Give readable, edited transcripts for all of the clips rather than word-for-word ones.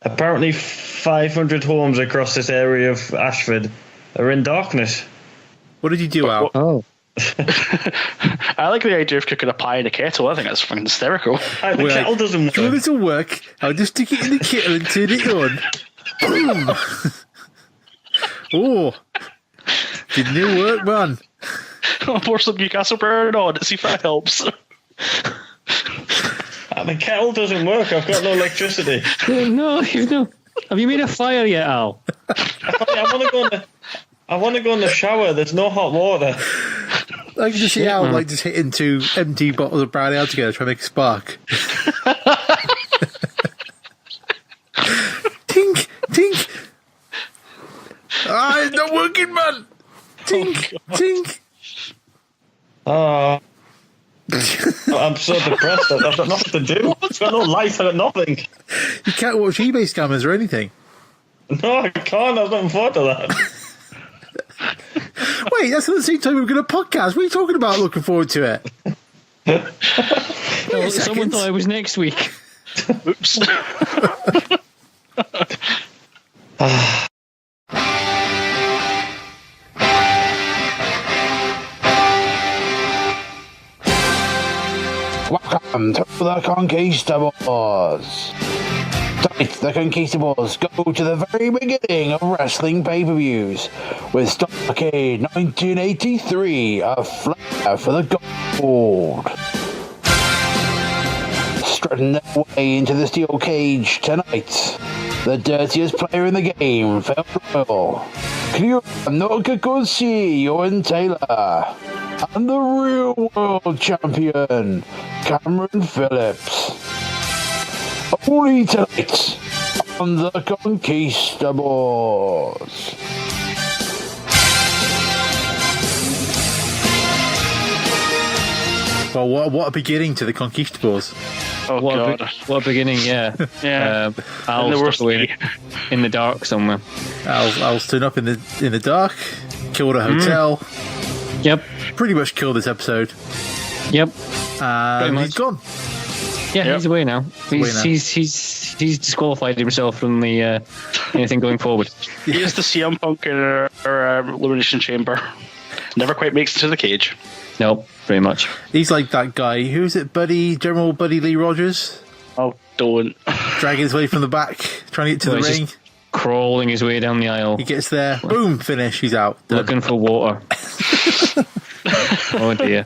Apparently 500 homes across this area of Ashford are in darkness. What did you do, Al? Oh. I like the idea of cooking a pie in a kettle. I think that's fucking hysterical. The kettle doesn't Well, work. this will work. I'll just stick it in the kettle and turn it on. Boom! Oh, didn't it work, man? I'll pour some Newcastle brown on it, see if that helps. The kettle doesn't work. I've got no electricity. No. Have you made a fire yet, Al? I want to go in the shower. There's no hot water. I can just see Al like just hitting 2 empty bottles of brown ale together, trying to make a spark. Tink, tink. It's not working, man. Tink, tink. Oh, I'm so depressed. I've got nothing to do. I've got no life. I've got nothing. You can't watch eBay scammers or anything. No, I can't. I was looking forward to that. Wait, that's at the same time we're going to podcast. What are you talking about looking forward to it? Well, someone thought it was next week. Oops. Welcome to the Conquistabores. Tonight, the Conquistabores go to the very beginning of wrestling pay-per-views with Starrcade 1983, a Flair for the gold. Strutting their way into the steel cage tonight, the dirtiest player in the game, Flair Royal, Euan Taylor, and the real world champion, Cameron Phillips. Only tonight on the Conquistabores. Well, what a beginning to the Conquistadores. Oh, God. What a beginning, yeah. Yeah. Al's stuck away in the dark somewhere. I'll stood up in the dark, killed a hotel. Yep. Pretty much killed this episode. Yep. And he's gone. Yeah, Yep. he's away now. He's disqualified himself from the anything going forward. He is the CM Punk in our Elimination Chamber. Never quite makes it to the cage. Nope, pretty much. He's like that guy. Who's it? General Buddy Lee Rogers? Oh, don't. Dragging his way from the back, trying to get to the he's ring. just crawling his way down the aisle. He gets there, boom, finish, he's out. Done. Looking for water. Oh dear.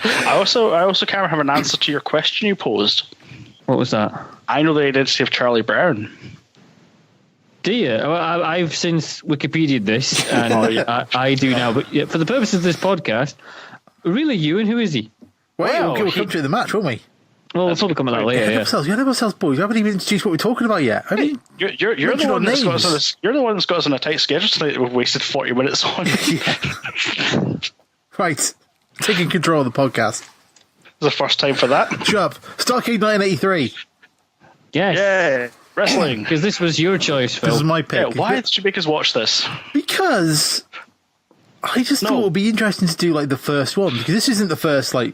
I also can't have an answer to your question you posed. What was that? I know the identity of Charlie Brown. Do you? Well, I've since Wikipedia'd this, and I do now. But yeah, for the purposes of this podcast, really, Euan, who is he? We'll come to the match, won't we? Well, we'll probably come to that later. Yeah. You know ourselves, boys. We haven't even introduced what we're talking about yet. I mean, You're the one that's got us on this. You're the one that's got us on a tight schedule tonight that we've wasted 40 minutes on. Right, taking control of the podcast. It's the first time for that. Shut up. Starrcade 983. Yes. Yeah, wrestling. Because this was your choice, Phil. This is my pick. Yeah, why did you make us watch this? Because I just thought it would be interesting to do like the first one, because this isn't the first like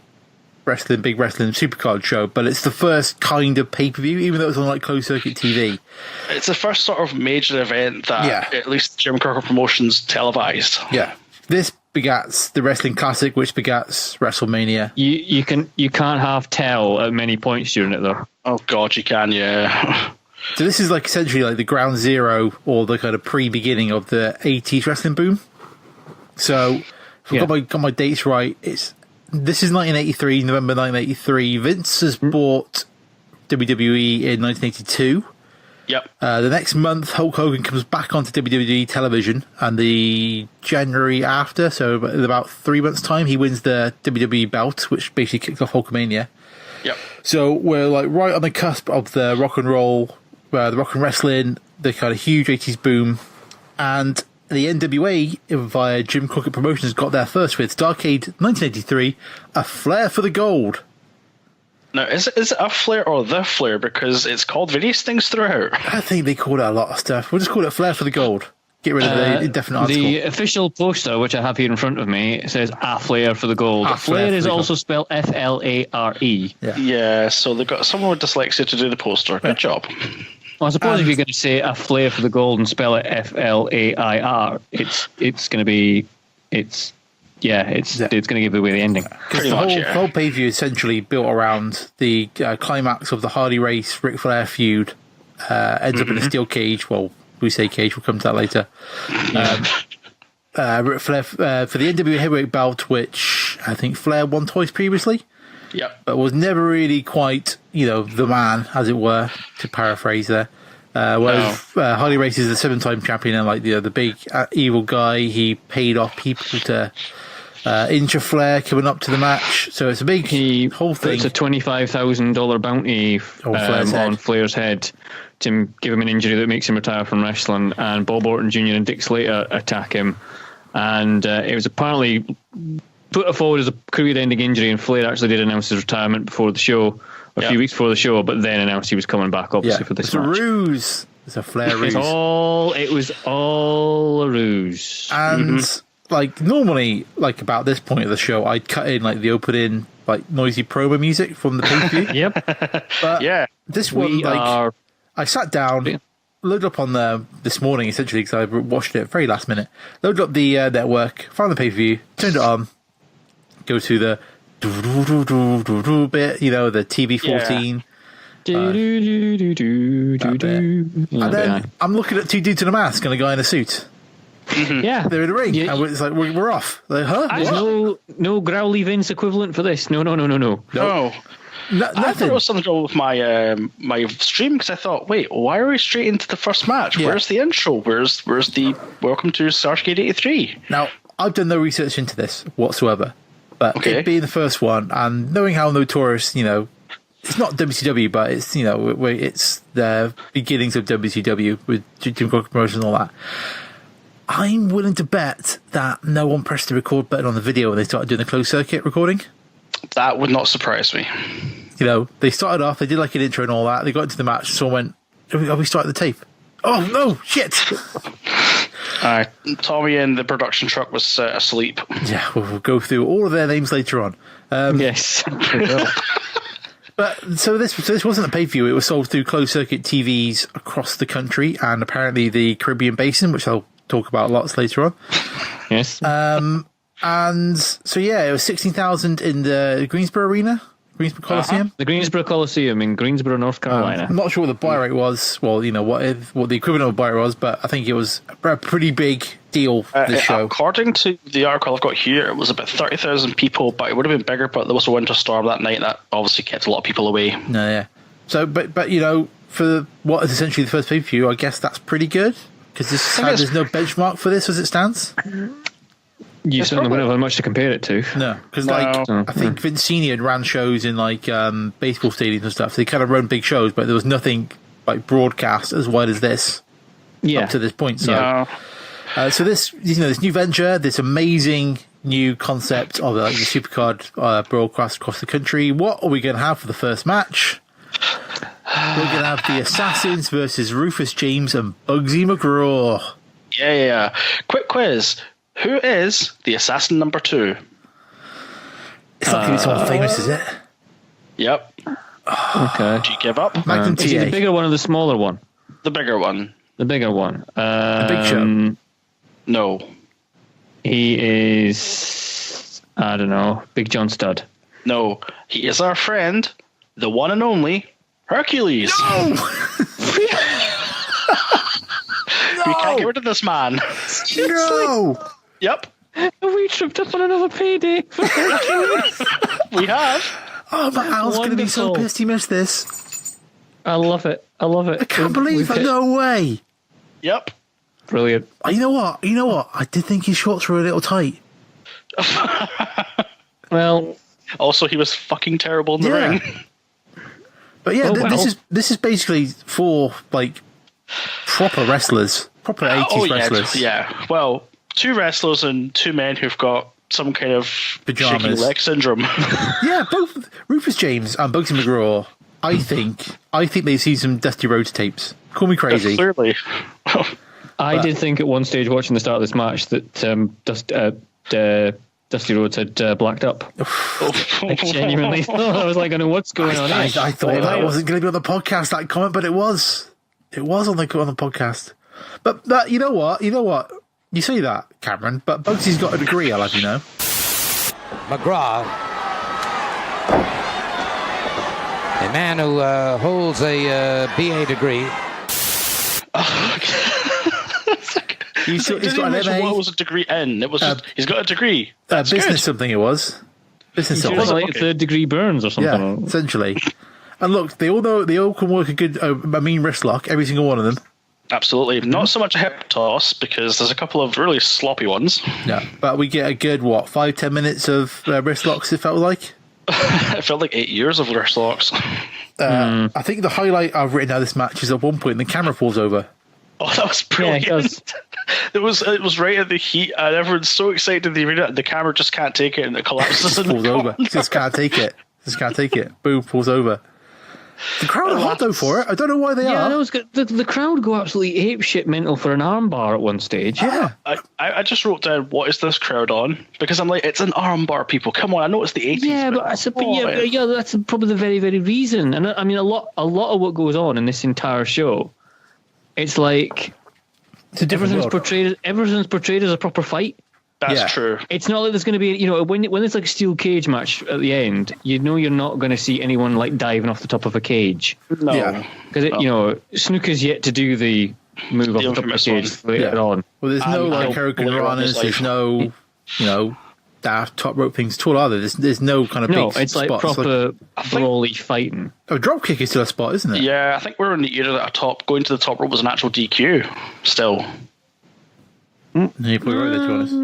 big wrestling supercard show, but it's the first kind of pay-per-view, even though it's on like closed circuit TV. It's the first sort of major event that at least Jim Crockett Promotions televised. Yeah. This begats the Wrestling Classic, which begats WrestleMania. You can't half tell at many points during it though. Oh God, you can, yeah. So this is like essentially like the ground zero or the kind of pre-beginning of the 80s wrestling boom. So if I've got my dates right, this is 1983, November 1983. Vince has bought WWE in 1982. Yep. The next month, Hulk Hogan comes back onto WWE television, and the January after, so in about 3 months' time, he wins the WWE belt, which basically kicks off Hulkamania. Yep. So we're like right on the cusp of the rock and roll, the rock and wrestling, the kind of huge 80s boom, and the NWA via Jim Crockett Promotions got there first with Starrcade 1983, a Flair for the gold. Now, is it a Flair or the Flair? Because it's called various things throughout. I think they called it a lot of stuff. We'll just call it Flair for the gold. Get rid of the indefinite article. The official poster, which I have here in front of me, says a Flair for the gold. Flair is also spelled Flare. Yeah, so they've got someone with dyslexia to do the poster. Good job. Well, I suppose if you're going to say a Flair for the gold and spell it Flair, it's going to be it's going to give away the ending. Because the whole pay-per-view essentially built around the climax of the Hardy Race Ric Flair feud. Ends up in a steel cage. Well, we say cage. We'll come to that later. Ric Flair for the NWA Heavyweight belt, which I think Flair won twice previously. Yep. But was never really quite, the man, as it were, to paraphrase there. Whereas Hardy Race is the 7-time champion and the big evil guy. He paid off people to injure Flair coming up to the match. So it's a big whole thing. It's a $25,000 bounty on Flair's head to give him an injury that makes him retire from wrestling. And Bob Orton Jr. and Dick Slater attack him. And it was apparently put forward as a career-ending injury, and Flair actually did announce his retirement before the show, a few weeks before the show, but then announced he was coming back, obviously, for this match. It's a ruse. It's a Flair ruse. It was all a ruse. And, normally, about this point of the show, I'd cut in, the opening, noisy promo music from the pay-per-view. Yep. But this one, I sat down, loaded up on this morning, essentially, because I watched it very last minute. Loaded up the network, found the pay-per-view, turned it on, go to the bit, the TV14. And then I'm looking at two dudes in a mask and a guy in a suit. Yeah. They're in a ring. And it's we're off. Huh? There's no growly Vince equivalent for this. No. I thought it was something wrong with my stream, because I thought, wait, why are we straight into the first match? Yeah. Where's the intro? Where's the welcome to Starrcade 83? Now, I've done no research into this whatsoever, but it being the first one and knowing how notorious, it's not WCW, but it's it's the beginnings of WCW with Jim Crockett Promotions and all that. I'm willing to bet that no one pressed the record button on the video when they started doing the closed circuit recording. That would not surprise me. They started off, they did an intro and all that, they got into the match, someone went, are we starting the tape? Oh, no, shit! Tommy in the production truck was asleep. Yeah, we'll go through all of their names later on. Yes. But so this wasn't a pay-per-view, it was sold through closed-circuit TVs across the country, and apparently the Caribbean Basin, which I'll talk about lots later on. Yes. And so, it was 16,000 in the Greensboro Arena, Greensboro Coliseum. The Greensboro Coliseum in Greensboro, North Carolina. I'm not sure what the buy rate was. Well, what the equivalent of buy rate was, but I think it was a pretty big deal, this show. According to the article I've got here, it was about 30,000 people, but it would have been bigger, but there was a winter storm that night that obviously kept a lot of people away. No, yeah. So, but for what is essentially the first pay-per-view, I guess that's pretty good, because there's no benchmark for this as it stands. You certainly wouldn't have much to compare it to. No, because I think Vince Senior ran shows in baseball stadiums and stuff. They kind of run big shows, but there was nothing broadcast as wide as this up to this point. So, so this this new venture, this amazing new concept of the Supercard broadcast across the country. What are we going to have for the first match? We're going to have the Assassins versus Rufus James and Bugsy McGraw. Yeah. Quick quiz. Who is the assassin number 2? It's not going to be someone famous, is it? Yep. Okay. Do you give up? Magnum Is he the bigger one or the smaller one? The bigger one. The bigger one. Big Show? No. He is, I don't know, Big John Studd. No. He is our friend, the one and only Hercules. No! We can't get rid of this man. No! Yep. We tripped up on another payday. We have. Oh, my Al's going to be so Wonderful. pissed he missed this. I love it. I Can't believe that. No way. Yep. Brilliant. You know what? I did think his shorts were a little tight. Well, Also, he was fucking terrible in the ring. But this is basically for proper wrestlers, proper 80s wrestlers. Yeah. Well, 2 wrestlers and 2 men who've got some kind of Pajamas. shaky leg syndrome. Yeah, both Rufus James and Bugsy McGraw. I think they've seen some Dusty Rhodes tapes. Call me crazy. Clearly. I did think at one stage watching the start of this match that Dusty Rhodes had blacked up. I genuinely thought, I was like, I know what's going on here. I thought that wasn't going to be on the podcast, that comment, but it was. It was on the podcast. But that, you know what? You say that, Cameron, but Bugsy's got a degree, I'll have you know. McGrath, a man who holds a BA degree. He's got an MA. What was a degree in? It was just, he's got a degree. That's business good. Something it was. Business It was like a third degree burns or something. Yeah, essentially. And look, they all can work a mean wrist lock, every single one of them. Absolutely. Not so much a hip toss, because there's a couple of really sloppy ones. Yeah, but we get a good, 5-10 minutes of wrist locks, it felt like? It felt like 8 years of wrist locks. I think the highlight I've written out of this match is at one point the camera falls over. Oh, that was brilliant. Yeah, it was right at the heat, and everyone's so excited in the arena, the camera just can't take it, and it collapses. It falls over. Just can't take it. Boom, falls over. The crowd are hot though for it. I don't know why they are. Yeah, the crowd go absolutely apeshit mental for an armbar at one stage. Yeah. I just wrote down, what is this crowd on? Because I'm like, it's an armbar, people. Come on, I know it's the 80s. Yeah, but that's probably the very, very reason. And I mean, a lot of what goes on in this entire show, it's like everything's portrayed as a proper fight. That's true. It's not like there's going to be, when it's like a steel cage match at the end, you're not going to see anyone like diving off the top of a cage. No. Because, Snooker's yet to do the move off the top of the cage later on. Well, there's no Hurricane runners, there's no, daft top rope things at all, are there? There's no kind of big spots. No, it's like proper brawly fighting. Oh, drop kick is still a spot, isn't it? Yeah, I think we're in the era that going to the top rope was an actual DQ still. Yeah, you're probably right there, to be honest.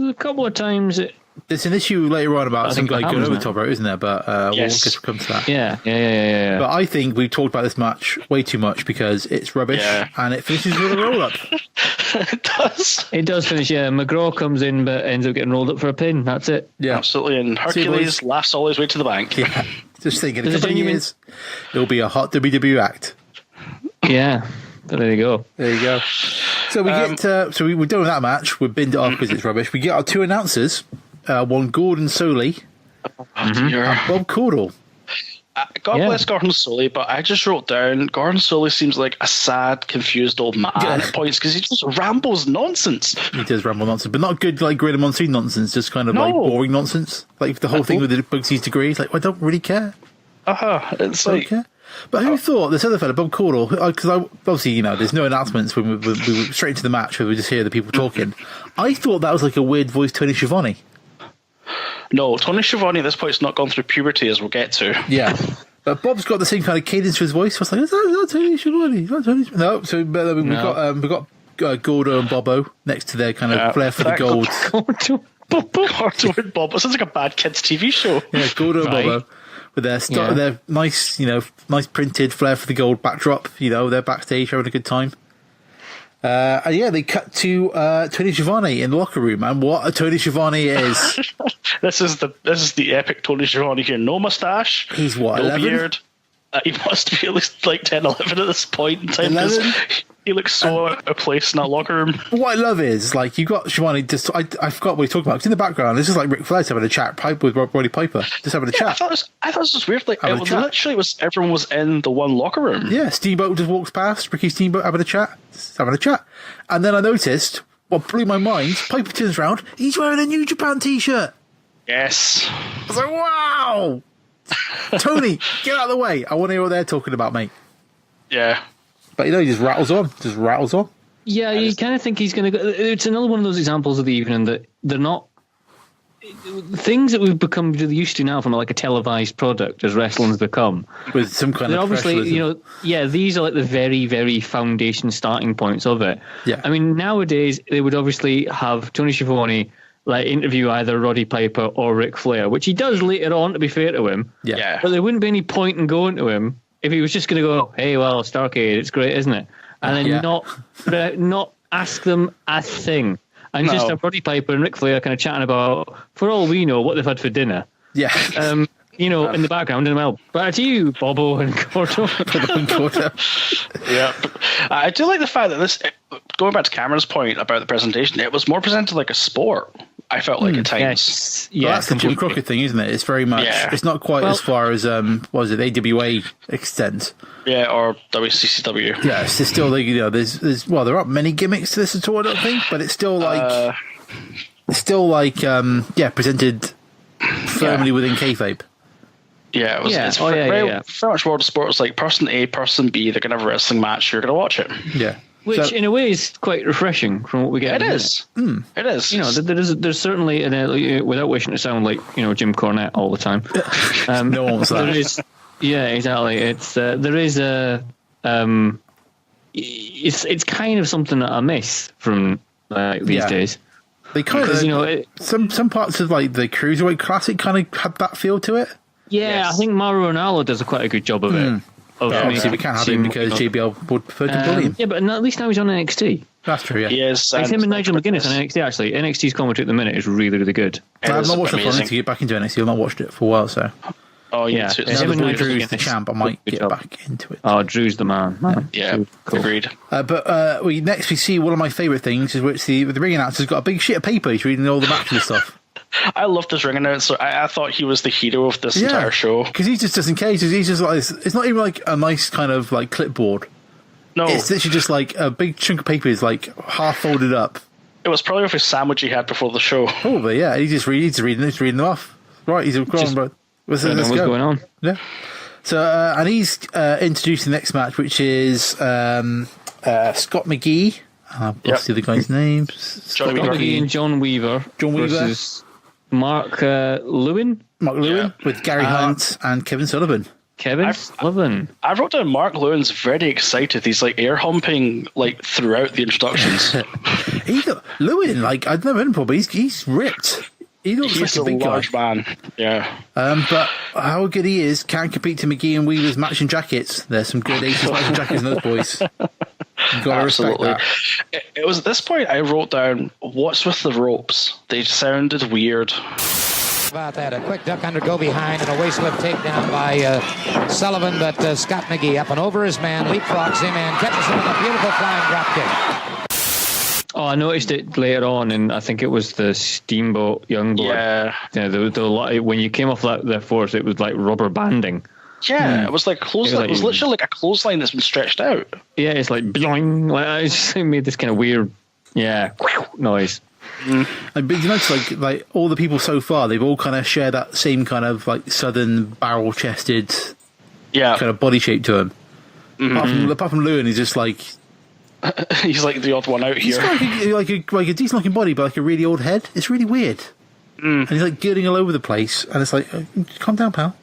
A couple of times there's an issue later on about some guy going over the top rope, isn't there? But yes. we'll come to that. Yeah. But I think we've talked about this match way too much because it's rubbish and it finishes with a roll up. It does finish. Yeah, McGraw comes in but ends up getting rolled up for a pin. That's it. Yeah, absolutely. And Hercules laughs all his way to the bank. Yeah, just thinking, in a couple of years it'll be a hot WWE act. Yeah. But there you go. So we we're done with that match. We've binned it off because it's rubbish. We get our two announcers, one Gordon Soley and Bob Caudle. God bless Gordon Soley, but I just wrote down Gordon Soley seems like a sad, confused old man at points because he just rambles nonsense. He does ramble nonsense, but not good like Greater Monsoon nonsense, just kind of like boring nonsense. Like the whole thing with the Bugsy's degree. It's like, I don't really care. It's like... care. But who thought this other fella, Bob Caudle, because obviously, there's no announcements when we were straight into the match where we just hear the people talking. I thought that was like a weird voice Tony Schiavone. No, Tony Schiavone at this point has not gone through puberty, as we'll get to. Yeah. But Bob's got the same kind of cadence to his voice. I was like, is that Tony Schiavone? No, so we've got Gordo and Bobo next to their kind of Flair for the Gold. Gordo and Bobo. Sounds like a bad kids' TV show. Yeah, Gordo and Bobo. With their nice, nice printed Flair for the Gold backdrop. They're backstage having a good time. And they cut to Tony Schiavone in the locker room, and what a Tony Schiavone is! This is the epic Tony Schiavone here. No mustache. He's what, no 11? beard. He must be at least like 10, 11 at this point in time. 11? He looks so out of place in that locker room. What I love is, like, you've got Schiavone just... I forgot what he's talking about, because in the background, this is like Ric Flair having a chat with Roddy Piper, just having a chat. I thought this was weird. Like, everyone was in the one locker room. Yeah, Steamboat just walks past, Ricky Steamboat having a chat. And then I noticed, what blew my mind, Piper turns around, he's wearing a New Japan t-shirt. Yes. I was like, wow! Tony, get out of the way. I want to hear what they're talking about, mate. Yeah. But he just rattles on. Yeah, you kind of think he's going to go. It's another one of those examples of the evening that they're not things that we've become really used to now from like a televised product as wrestling's become. With some kind of obviously, these are like the very, very foundation starting points of it. Yeah. I mean, nowadays they would obviously have Tony Schiavone like interview either Roddy Piper or Ric Flair, which he does later on, to be fair to him. Yeah. But there wouldn't be any point in going to him if he was just going to go, hey, well, Starrcade, it's great, isn't it? And then not ask them a thing. And just have Roddy Piper and Ric Flair kind of chatting about, for all we know, what they've had for dinner. Yeah. In the background, and well, back to you, Bobo and Gordo. Yeah. I do like the fact that going back to Cameron's point about the presentation, it was more presented like a sport. I felt like at times. Yeah, well, that's the Jim Crockett thing, isn't it? It's very much. Yeah. It's not quite as far as what was it, AWA extent? Yeah, or WCCW. Yeah, it's still like, you know, there's there aren't many gimmicks to this at all, I don't think, but it's still like presented firmly within kayfabe. Yeah, it was. It's very much more the sport. It's like person A, person B. They're gonna have a wrestling match. You're gonna watch it. Yeah. Which, in a way, is quite refreshing from what we get. It is. It is. You know, there's certainly, without wishing to sound like, you know, Jim Cornette all the time. No one was that. There is, yeah, exactly. It's there is a it's kind of something that I miss from these days. They kind of, you know, some parts of like the Cruiserweight Classic kind of had that feel to it. Yeah, yes. I think Mauro Ranallo does quite a good job of it. Obviously, we can't have him because JBL would prefer to bully him. Yeah, but at least now he's on NXT. That's true, yeah. Yes, it's him and Nigel McGuinness on NXT, actually. NXT's commentary at the minute is really, really good. I've not watched it. I need to get back into NXT. I've not watched it for a while, so. Oh, yeah. Now that Drew's the champ, I might get back into it. Oh, Drew's the man. Yeah, cool. Agreed. But next we see one of my favourite things, is which the ring announcer's got a big sheet of paper. He's reading all the matches and stuff. I love this ring announcer. I thought he was the hero of this entire show. Because he just doesn't care. He's just like, it's not even like a nice kind of like clipboard. No. It's literally just like a big chunk of paper is like half folded up. It was probably with his sandwich he had before the show. Probably, yeah. He's reading them off. Right, he's going, bro. What's going on? Yeah. So, and he's introducing the next match, which is Scott McGee. What's the other guy's name? Scott McGee and John Weaver. Versus Mark Lewin. Mark Lewin with Gary Hart and Kevin Sullivan. Sullivan. I wrote down Mark Lewin's very excited. He's like air humping like throughout the introductions. Lewin, like I've never heard him before, but he's ripped. He's like a big large guy. Man. Yeah. But how good he is can't compete to McGee and Weaver's matching jackets. There's some good 80s matching jackets in those boys. You've got to respect that. It was at this point I wrote down, what's with the ropes? They sounded weird. About that, a quick duck under, go behind, and a waist lift takedown by Sullivan, but Scott McGee up and over his man, leapfrogs him, and catches him with a beautiful flying drop kick. Oh, I noticed it later on, and I think it was the Steamboat Youngblood. Yeah, there was a lot. When you came off that force, it was like rubber banding. Yeah, it was like clothesline. It was literally like a clothesline that's been stretched out. Yeah, it's like bloing. Like I just made this kind of weird, noise. But you notice, like all the people so far, they've all kind of share that same kind of like southern barrel-chested, kind of body shape to him. Apart from Lewin, he's just like he's like the odd one out here. He's like a decent looking body, but like a really old head. It's really weird. And he's like girding all over the place, and it's like, calm down, pal.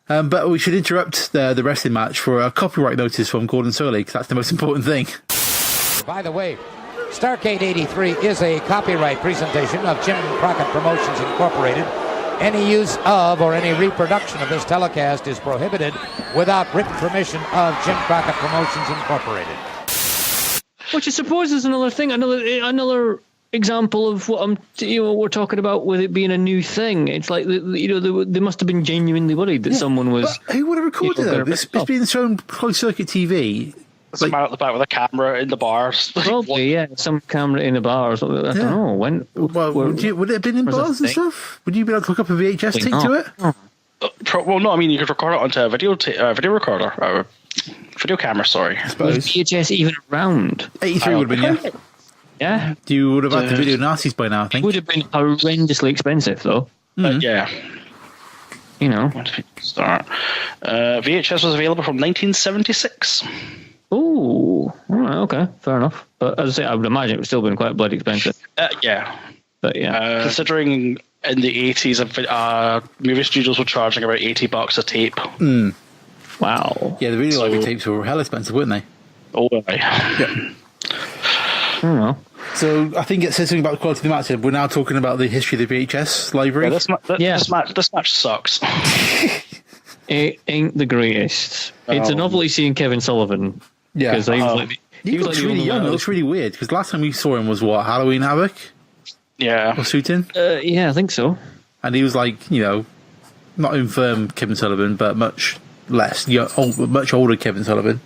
But we should interrupt the wrestling match for a copyright notice from Gordon Soley, because that's the most important thing. By the way, Starrcade 83 is a copyright presentation of Jim Crockett Promotions Incorporated. Any use of or any reproduction of this telecast is prohibited without written permission of Jim Crockett Promotions Incorporated. Which I suppose is another thing, another example of what we're talking about with it being a new thing. It's like they must have been genuinely worried that someone was. But who would have recorded it? It's being shown closed circuit TV. Some out the back with a camera in the bars. Probably, some camera in the bar or something. I don't know. When? Well, would it have been in bars and stuff? Would you be able to hook up a VHS tape to it? Well, no. I mean, you could record it onto a video recorder, or video camera. Sorry. Was VHS even around? 83 would have been, yeah. You would have had the video nasties by now, I think. It would have been horrendously expensive, though. Yeah. You know. When did it start? VHS was available from 1976. Oh, okay, fair enough. But as I say, I would imagine it would still been quite bloody expensive. Yeah. But yeah. Considering in the 80s, movie studios were charging about $80 a tape. Wow. Yeah, the video library tapes were hell expensive, weren't they? Oh, yeah. I don't know. So I think it says something about the quality of the match. We're now talking about the history of the VHS library. This match sucks. It ain't the greatest. It's a novelty seeing Kevin Sullivan. Yeah, because he looks really young. It looks really weird because last time we saw him was Halloween Havoc. Yeah, or Suitin. Yeah, I think so. And he was like, not infirm Kevin Sullivan, but much less, much older Kevin Sullivan.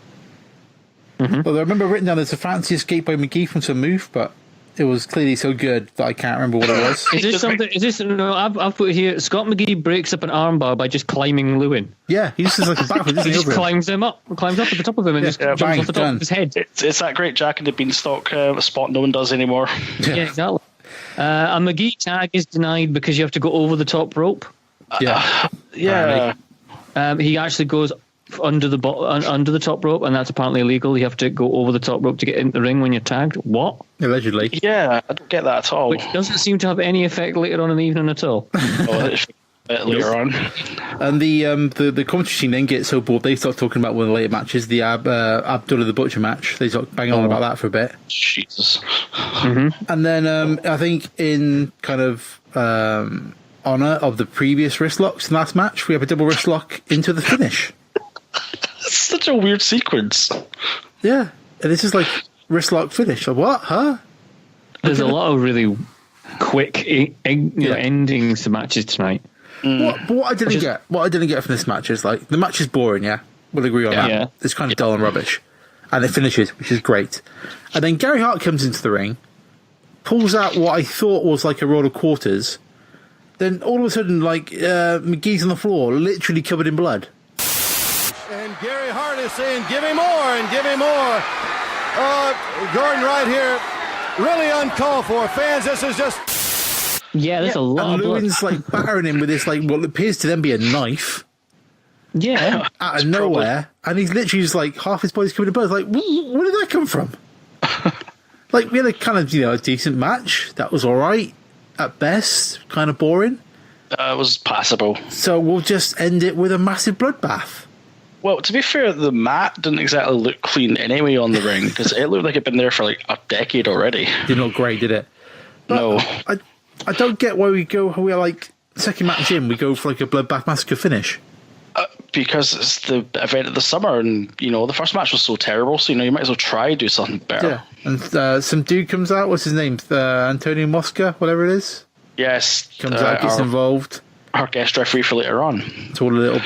Mm-hmm. Well, I remember written down there's a fancy escape by McGee from some move, but it was clearly so good that I can't remember what it was. Is this something? Is this? No, I've put here. Scott McGee breaks up an armbar by just climbing Lewin. Yeah, he just does like a backflip. He just climbs up at the top of him, and just jumps off the top of his head. It's that great Jack and the Beanstalk spot no one does anymore. Yeah, exactly. A McGee tag is denied because you have to go over the top rope. Yeah, He actually goes under the top rope, and that's apparently illegal. You have to go over the top rope to get into the ring when you're tagged. What? Allegedly. Yeah, I don't get that at all. Which doesn't seem to have any effect later on in the evening at all. Later on. And the commentary team then gets so bored they start talking about one of the later matches, the Abdullah the Butcher match. They start banging on about that for a bit. Jesus. Mm-hmm. And then I think in kind of honour of the previous wrist locks in the last match, we have a double wrist lock into the finish. It's such a weird sequence. Yeah, and this is like wrist lock finish. Like, what? Huh? There's a lot of really quick endings to matches tonight. What I didn't get from this match is like the match is boring. Yeah, we'll agree on that. Yeah. It's kind of dull and rubbish, and it finishes, which is great. And then Gary Hart comes into the ring, pulls out what I thought was like a roll of quarters. Then all of a sudden, like McGee's on the floor, literally covered in blood. And Gary Hart is saying, "Give me more and give me more." Gordon right here, really uncalled for. Fans, this is just. Yeah, there's a lot and of blood. Lewin's like battering him with this like what appears to then be a knife. Yeah, Out of nowhere, and he's literally just like half his body's covered in blood. Like, where did that come from? Like, we had a kind of a decent match that was all right at best, kind of boring. It was passable. So we'll just end it with a massive bloodbath. Well, to be fair, the mat didn't exactly look clean anyway on the ring because it looked like it'd been there for like a decade already. Didn't look great, did it? But no. I don't get why we're like second match in, we go for like a bloodbath massacre finish. Because it's the event of the summer, and the first match was so terrible. So you might as well try to do something better. Yeah, and some dude comes out. What's his name? Antonio Mosca, whatever it is. Yes, comes out, gets involved. Our guest referee for later on. It's all a little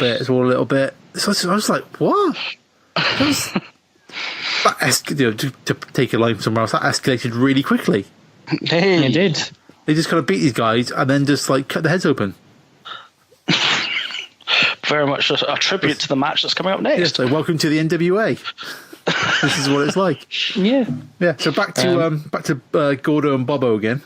bit. So I was like, what? To take a line from somewhere else, that escalated really quickly. Hey, it did. They just kind of beat these guys and then just like cut their heads open. Very much a tribute to the match that's coming up next. Yes, so welcome to the NWA. This is what it's like. Yeah. So back to Gordo and Bobo again.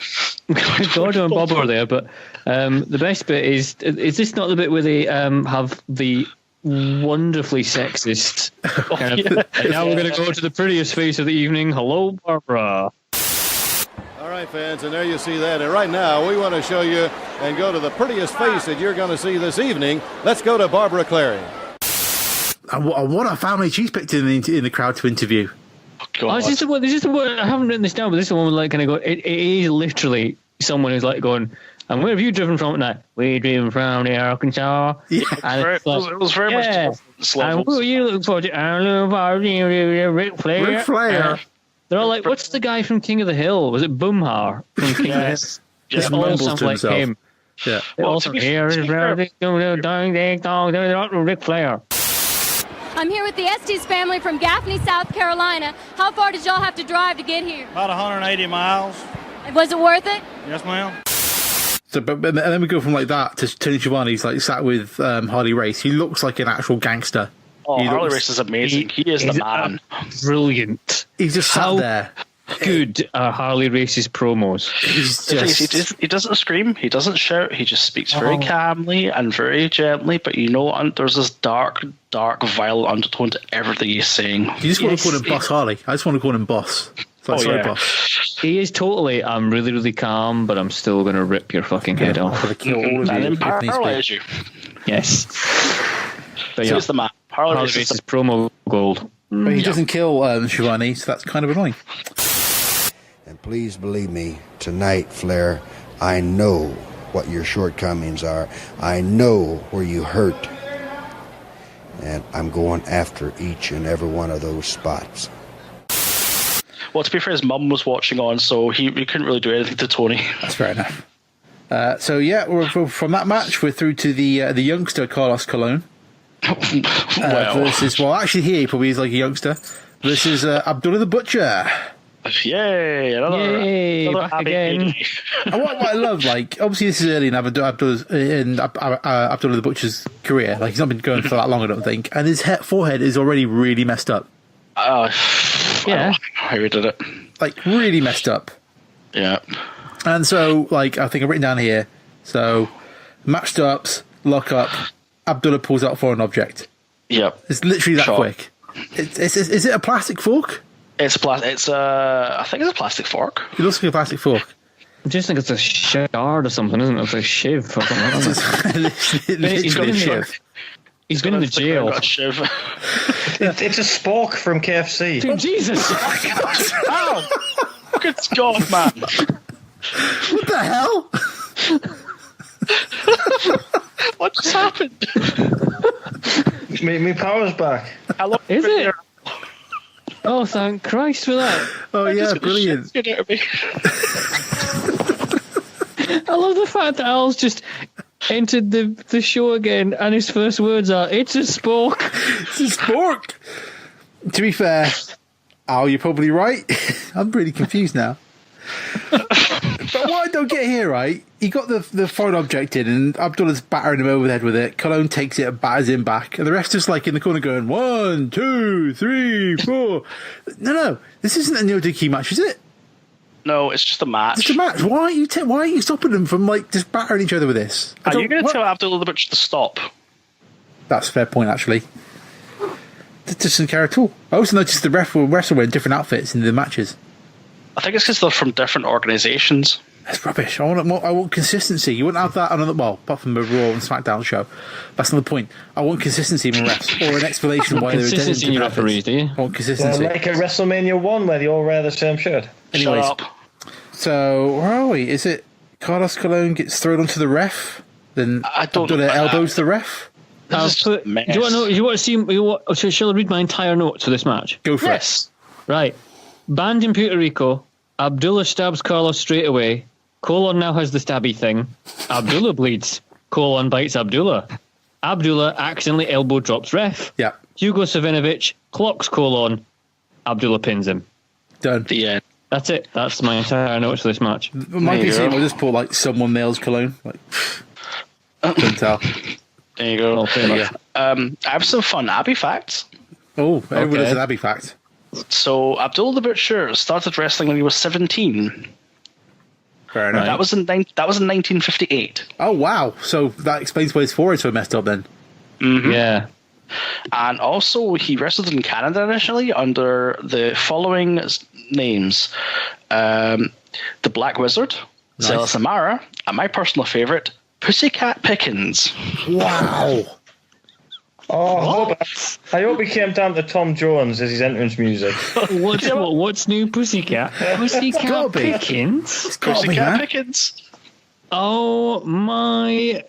Gordo and Bobo are there, but the best bit is this not the bit where they have the wonderfully sexist kind of, now we're going to go to the prettiest face of the evening. Hello, Barbara. All right, fans, and there you see that. And right now, we want to show you and go to the prettiest face that you're going to see this evening. Let's go to Barbara Clary. And what a family she's picked in the crowd to interview. This is the one. I haven't written this down, but this is the one with like kind of go. It is literally someone who's like going, "And where have you driven from tonight?" "We're driven from the Arkansas." Yeah, and it was very much. And what are you looking for? I'm looking for Ric Flair. Ric Flair. They're all like, "What's the guy from King of the Hill? Was it Boomhar from King of the Hill?" Just all mumbles sounds to like himself. him. Yeah. Well, to be fair, Ric Flair. I'm here with the Estes family from Gaffney, South Carolina. How far did y'all have to drive to get here? About 180 miles. Was it worth it? Yes, ma'am. So, and then we go from like that to Tony Schiavone's like sat with Harley Race. He looks like an actual gangster. Oh, Harley Race is amazing. He is the man. Brilliant. He's just sat there. Good are Harley Race's promos. He doesn't scream, he doesn't shout, he just speaks very calmly and very gently, but there's this dark, violent undertone to everything he's saying. You just want to call him Boss Harley. I just want to call him Boss. It's like, sorry, Boss. He is totally, I'm really, really calm, but I'm still going to rip your fucking head off. I'm going to kill all of you. And then paralyze you. Yes. But So it's the man. Harley Race's promo gold. But he doesn't kill Schiavone, so that's kind of annoying. And please believe me, tonight, Flair, I know what your shortcomings are. I know where you hurt. And I'm going after each and every one of those spots. Well, to be fair, his mum was watching on, so he couldn't really do anything to Tony. That's fair enough. We're from that match, we're through to the youngster Carlos Colon. Versus, actually here he probably is like a youngster. This is Abdullah the Butcher. Yay! Another back happy again. day. And what I love, like, obviously this is early in Abdullah the Butcher's career. Like, he's not been going for that long, I don't think. And his forehead is already really messed up. Yeah. I don't know how we did it. Like, really messed up. Yeah. And so, like, I think I've written down here. So, match starts, lock up, Abdullah pulls out foreign object. Yep. It's literally that Shot. quick. Is it a plastic fork? It's I think it's a plastic fork. It looks like a plastic fork. I just think it's a shard or something, isn't it? It's a shiv or something. He's got a shiv. He's been in the jail. A shiv. It's a spork from KFC. Dude, Jesus! Ow! Good God, man. What the hell? What just happened? Me power's back. How long Is been it? here? Oh, thank Christ for that. Oh, I yeah, just got the brilliant. shit scared out of me. I love the fact that Al's just entered the show again, and his first words are, "It's a spork." It's a spork. To be fair, Al, you're probably right. I'm really confused now. But what I don't get here, right? He got the foreign object in, and Abdullah's battering him over the head with it. Cologne takes it and batters him back, and the rest just like in the corner going 1, 2, 3, 4. No, this isn't a no-DQ match, is it? No, it's just a match. It's a match. Why are you stopping them from like just battering each other with this? Are you going to tell Abdullah the Butcher to stop? That's a fair point, actually. That doesn't care at all. I also noticed the ref will wrestle wearing different outfits in the matches. I think it's because they're from different organisations. That's rubbish. I want consistency. You wouldn't have that on apart from a Raw and SmackDown show. That's not the point. I want consistency in refs or an explanation why they're Consistency in your different referees, do you? I want consistency. Like at WrestleMania 1 where they all wear the same shirt. Anyways, Shut up. so where are we? Is it Carlos Colon gets thrown onto the ref? Then Abdullah elbows the ref? Do you want to see? Shall I read my entire notes for this match? Go for Yes. Right. Banned in Puerto Rico. Abdullah stabs Carlos straight away. Colon now has the stabby thing. Abdullah bleeds. Colon bites Abdullah. Abdullah accidentally elbow drops ref. Yeah. Hugo Savinovich clocks Colon. Abdullah pins him. Done. The end. That's it. That's my entire notes for this match. My There you PC go. will just put like someone nails Cologne. Like, couldn't tell. There you go. Yeah. I have some fun Abbey facts. Oh, everyone has Okay. an Abbey fact. So Abdullah the Butcher started wrestling when he was 17. Fair enough. That was in 1958. Oh, wow. So that explains why his forehead's so messed up then. Yeah. And also, he wrestled in Canada initially under the following names: the Black Wizard, Zella Samara, and my personal favorite, Pussycat Pickens. Wow. Oh, I hope he came down to Tom Jones as his entrance music. What's new, Pussycat? Pussycat gotta be. Pickens? It's got to be, Pussycat man. Pickens. Oh my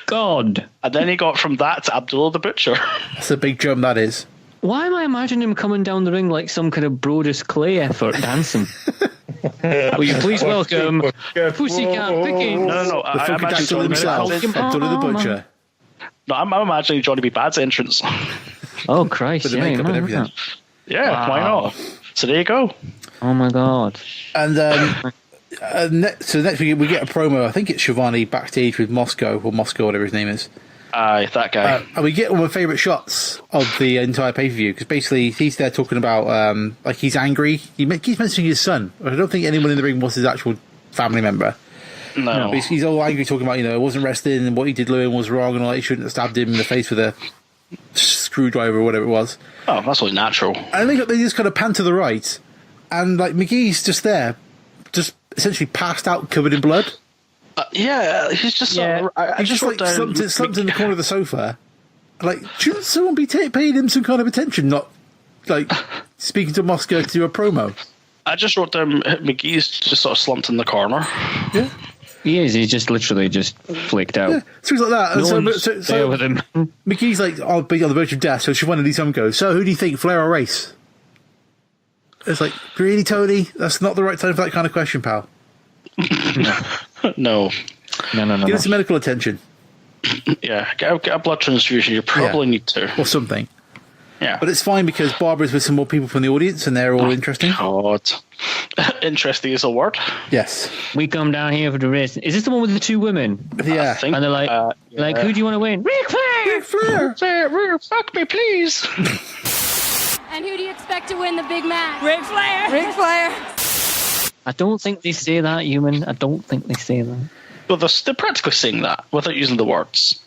God. And then he got from that to Abdullah the Butcher. That's a big jump, that is. Why am I imagining him coming down the ring like some kind of Brodus Clay effort dancing? Will you please welcome Pussycat Pickens? No. The I fucking imagine actor Johnny B. himself, Bad's Abdullah the Butcher. No, I'm imagining Johnny B. Bad's entrance. Oh Christ! With the yeah, makeup and man, everything. Yeah, why not? So there you go. Oh my God! And so next we get a promo. I think it's Shivani backstage with Moscow, whatever his name is. Aye, that guy. And we get one of my favourite shots of the entire pay-per-view, because basically he's there talking about, like, he's angry. He keeps mentioning his son. I don't think anyone in the ring was his actual family member. No. He's all angry, talking about, it wasn't wrestling and what he did Lewin was wrong and all that. He shouldn't have stabbed him in the face with a screwdriver or whatever it was. Oh, that's only natural. And they just kind of pan to the right, and, like, McGee's just there, just essentially passed out, covered in blood. Yeah, he's just He just like slumped in the corner of the sofa. Like, shouldn't someone be paying him some kind of attention? Not like speaking to Moscow to do a promo. I just wrote down McGee's just sort of slumped in the corner. Yeah, He is. He's just literally just flicked out. yeah, things like that. And No one's so there with him. McGee's like, I'll be on the verge of death. So Shivani leads him goes. So who do you think, Flair or Race? It's like, really, Tony? That's not the right time for that kind of question, pal. No. Give us some medical attention Yeah, get a blood transfusion. You probably need to. or something. Yeah. But it's fine because Barbara's with some more people from the audience and they're all interesting. God. Interesting is a word. Yes. We come down here for the race. Is this the one with the 2 women? Yeah. think, And they're like, who do you want to win? Ric Flair! Ric Flair! Flair, fuck me, please. And who do you expect to win the big match? Ric Flair. Ric Flair. I don't think they say that, Euan. I don't think they say that. Well, they're practically saying that without using the words.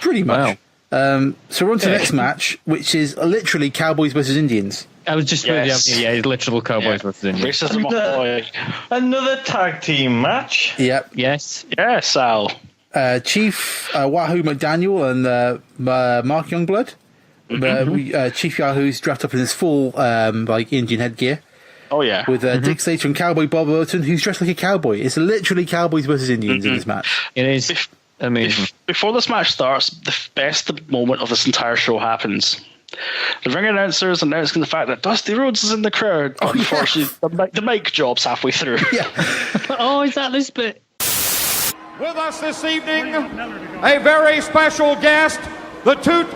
Pretty much. So we're on to the next match, which is literally Cowboys versus Indians. I was just it's literal Cowboys versus Indians. Racism. Another tag team match. Yep. Yes. Yes, Al. Chief Wahoo McDaniel and Mark Youngblood. Chief Yahoo's dressed up in his full Indian headgear. Oh, yeah. With Dick Slater and Cowboy Bob Orton, who's dressed like a cowboy. It's literally Cowboys versus Indians in this match. It is amazing. Before this match starts, the best moment of this entire show happens. The ring announcers announcing the fact that Dusty Rhodes is in the crowd. But unfortunately, the mic job's halfway through. Yeah. Oh, is that this bit? With us this evening, a very special guest, the Toot.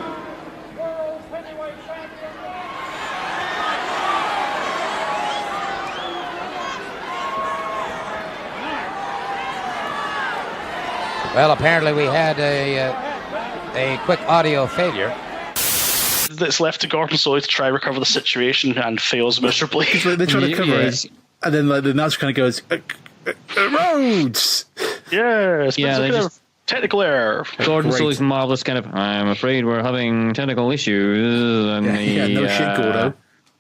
Well, apparently we had a quick audio failure. It's left to Gordon Solie to try and recover the situation and fails miserably. They try to cover it, and then the announcer kind of goes, Rhodes! Yes, Yeah, technical error. Gordon Solie's marvelous kind of, I'm afraid we're having technical issues, and no shit, Gordo.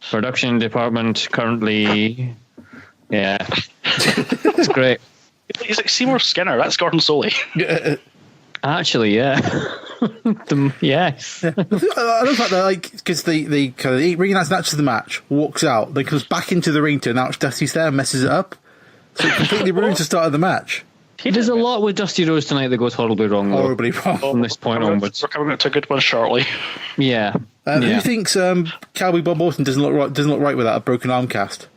Production department currently, it's great. He's like Seymour Skinner. That's Gordon Solie. Actually, yeah. Yes. I love that, because the kind of ring announcer the match, walks out, then comes back into the ring to announce Dusty's there and messes it up. So it completely ruins the start of the match. There's a lot with Dusty Rhodes tonight that goes horribly wrong. Horribly wrong. From this point onwards. We're coming to a good one shortly. Yeah. Who thinks Cowboy Bob Orton doesn't look right without a broken arm cast?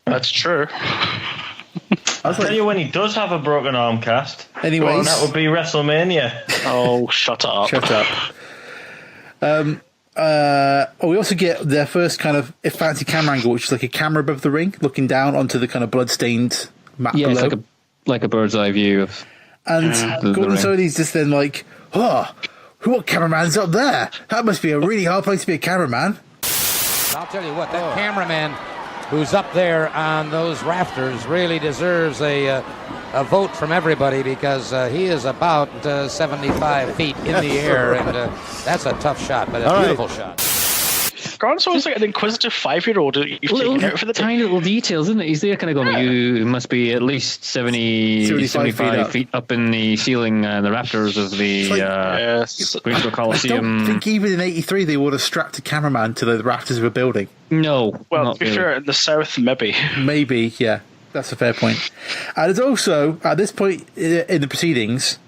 That's true. I'll tell you when he does have a broken arm cast. Anyways, that would be WrestleMania. Oh, shut up. Shut up. We also get their first kind of fancy camera angle, which is like a camera above the ring, looking down onto the kind of blood-stained mat below. It's like a bird's eye view of. And Gordon Solie's just then like, what cameraman's up there? That must be a really hard place to be a cameraman. I'll tell you what, that cameraman who's up there on those rafters really deserves a vote from everybody, because he is about 75 feet in the air, and that's a tough shot, but a beautiful shot. Gordon Solie's like an inquisitive 5-year-old you've taken out for the tiny little details, isn't it? He's there kind of going, you must be at least 75 feet up in the ceiling and the rafters of the Greensboro Coliseum. I don't think even in 83 they would have strapped a cameraman to the rafters of a building. No. Well, to be fair, in the South, maybe. Maybe, yeah. That's a fair point. And there's also, at this point in the proceedings,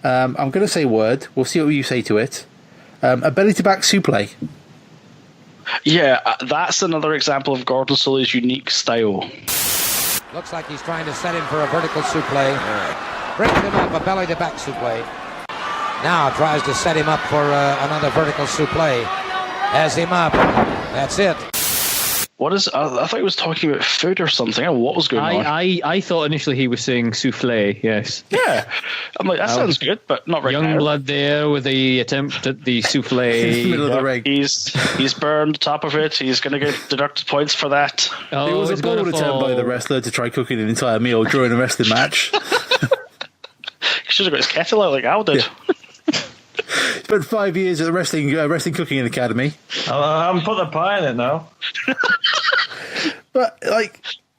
I'm going to say a word. We'll see what you say to it. A belly-to-back suplex. Yeah, that's another example of Gordon Solie's unique style. Looks like he's trying to set him for a vertical suplex. Brings him up, a belly-to-back suplex. Now tries to set him up for another vertical suplex. Has him up. That's it. What is? I thought he was talking about food or something. I don't know what was going on. I thought initially he was saying souffle. Yes. Yeah. I'm like, that sounds good, but not right now. Youngblood there with the attempt at the souffle. In the middle of the ring. He's burned the top of it. He's going to get deducted points for that. It was a bold attempt by the wrestler to try cooking an entire meal during a wrestling match. He should have got his kettle out like Al did. Yeah. Spent 5 years at the wrestling cooking academy. I haven't put the pie in it now. But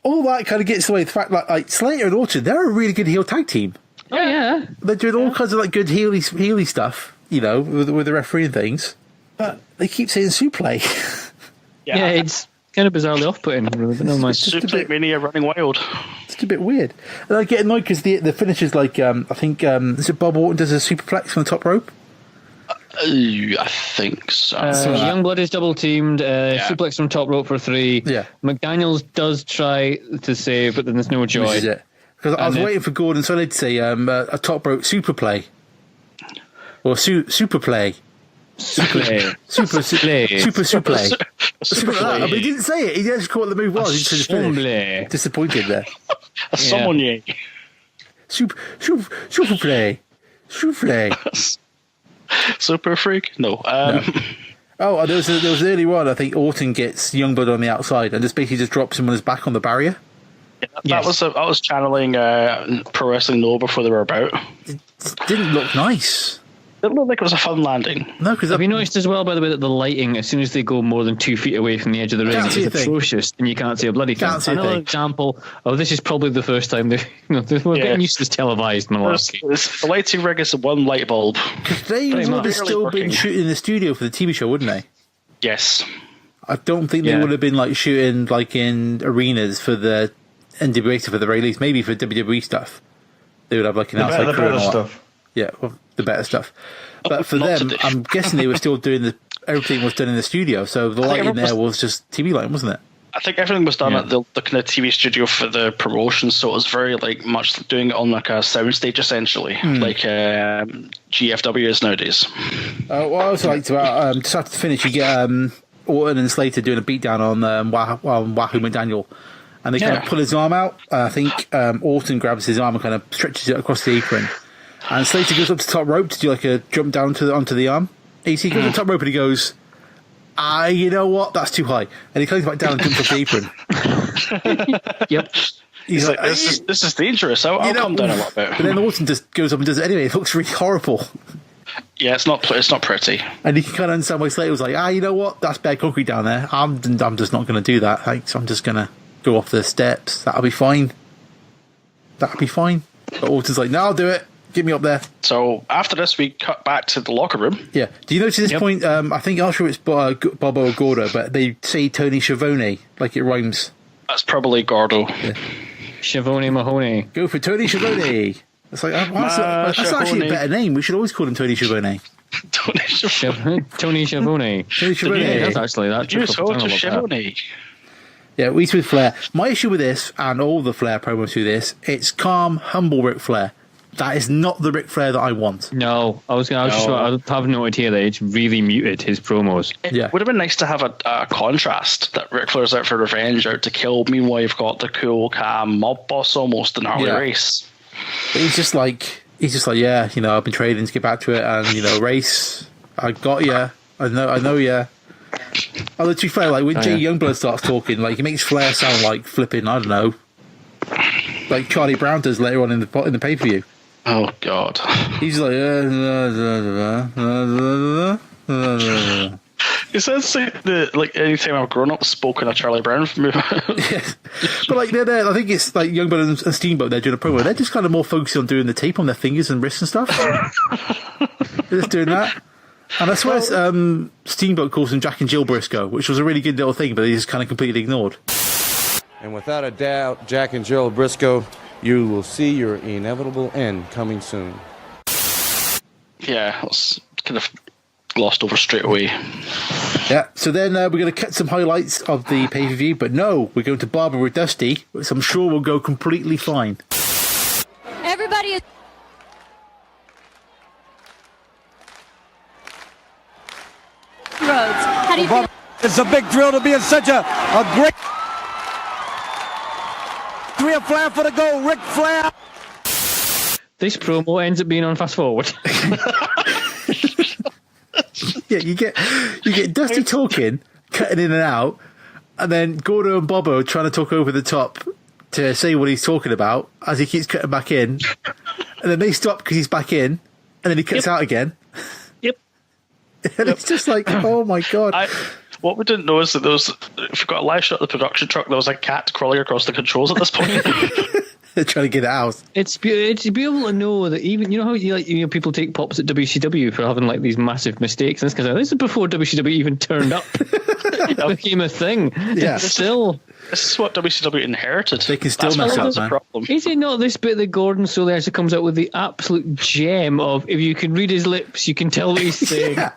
all that kind of gets away. The fact like Slater and Orton, they're a really good heel tag team. Oh yeah, they're doing all kinds of good heely stuff, with the referee and things. But they keep saying suplex. Yeah, it's kind of bizarrely off-putting, really. But no mind. Suplex mania running wild. It's a bit weird, and I get annoyed because the finish is I think is it Bob Orton does a superplex from the top rope. I think so. Youngblood is double teamed. Suplex from top rope for 3. Yeah. McDaniels does try to save, but then there's no joy. This is it. Because I was waiting for Gordon Solid to say a top rope super play or super play, Suplee. Super suplee. Suplee. But he didn't say it. He didn't call what the move was. He just Suplee. disappointed there. A sommelier. Souffle. Super freak? No. Oh, there was early on. I think Orton gets Youngblood on the outside and just basically drops him on his back on the barrier. Yeah, that was channeling Pro Wrestling Noah before they were about. It didn't look nice. It looked like it was a fun landing. No, because Have you noticed as well, by the way, that the lighting, as soon as they go more than 2 feet away from the edge of the ring, is atrocious, and you can't see a bloody thing. Another example of this is probably the first time we're getting used to this televised malarkey. The lighting rig is one light bulb. Because they would have still been shooting in the studio for the TV show, wouldn't they? Yes. I don't think they would have been like shooting like in arenas for the NWA stuff at the very least. Maybe for WWE stuff, they would have like an outside crew and all that. Yeah, well, the better stuff. But for them, I'm guessing they were still doing everything was done in the studio. So the lighting there was just TV lighting, wasn't it? I think everything was done at the kind of TV studio for the promotion, so it was very much doing it on like a soundstage essentially, like GFW is nowadays. What I also liked about just after the finish, you get Orton and Slater doing a beatdown on Wahoo McDaniel, and they kind of pull his arm out. I think Orton grabs his arm and kind of stretches it across the apron. And Slater goes up to the top rope to do like a jump down onto the arm. He goes to the top rope and he goes, you know what? That's too high. And he comes back down and jumps off the apron. Yep. He's like, this is dangerous. I'll come down a little bit. But then Orton just goes up and does it anyway. It looks really horrible. Yeah, it's not pretty. And you can kind of understand why Slater was like, you know what? That's bad concrete down there. I'm just not going to do that. Thanks. I'm just going to go off the steps. That'll be fine. But Orton's like, no, I'll do it. Get me up there. So after this, we cut back to the locker room. Yeah. Do you notice at this point? I think I'm sure it's Bobo or Gordo, but they say Tony Schiavone like it rhymes. That's probably Gordo. Yeah. Schiavone Mahoney. Go for Tony Schiavone. It's like that's actually a better name. We should always call him Tony Schiavone. Tony Schiavone. Tony Schiavone. Yeah, that's actually that. You told to Schiavone. Yeah, we with Flair. My issue with this and all the Flair promos through this, it's calm, humble Ric Flair. That is not the Ric Flair that I want. No, I have noted here that it's really muted his promos. It would have been nice to have a contrast that Ric Flair's out for revenge, out to kill. Meanwhile, you've got the cool, calm mob boss almost in Harley Race. But he's just like, yeah, I've been trading to get back to it, and Race, I got you. I know you. Although to be fair, like when Jay Youngblood starts talking, like he makes Flair sound like flipping, I don't know, like Charlie Brown does later on in the pay-per-view. Oh God! He's like, It sounds like anytime I've grown up spoken a Charlie Brown movie. Yes. But like they're I think it's like Youngblood and Steamboat. They're doing a promo. They're just kind of more focused on doing the tape on their fingers and wrists and stuff. They're just doing that. And I swear Steamboat calls him Jack and Jill Briscoe, which was a really good little thing, but he just kind of completely ignored. And without a doubt, Jack and Jill Briscoe, you will see your inevitable end coming soon. Yeah, I was kind of glossed over straight away. Yeah, so then we're going to cut some highlights of the pay-per-view, but no, we're going to Barbara with Dusty, which I'm sure will go completely fine. Everybody is... Rhodes, how do you feel? It's a big thrill to be in such a great... Rhea Flair for the goal, Ric Flair. This promo ends up being on Fast Forward. Yeah, you get Dusty talking, cutting in and out, and then Gordo and Bobo trying to talk over the top to say what he's talking about as he keeps cutting back in, and then they stop because he's back in, and then he cuts out again. Yep. And it's just like, oh my God. What we didn't know is that if you've got a live shot of the production truck, there was a cat crawling across the controls at this point. They're trying to get it out. It's beautiful to know that even how people take pops at WCW for having like these massive mistakes. And this is before WCW even turned up. It became a thing. Yeah, this is what WCW inherited. They can still mess up, man. Problem. Is it not this bit that Gordon Solie actually comes out with the absolute gem of if you can read his lips, you can tell what he's saying. Yeah.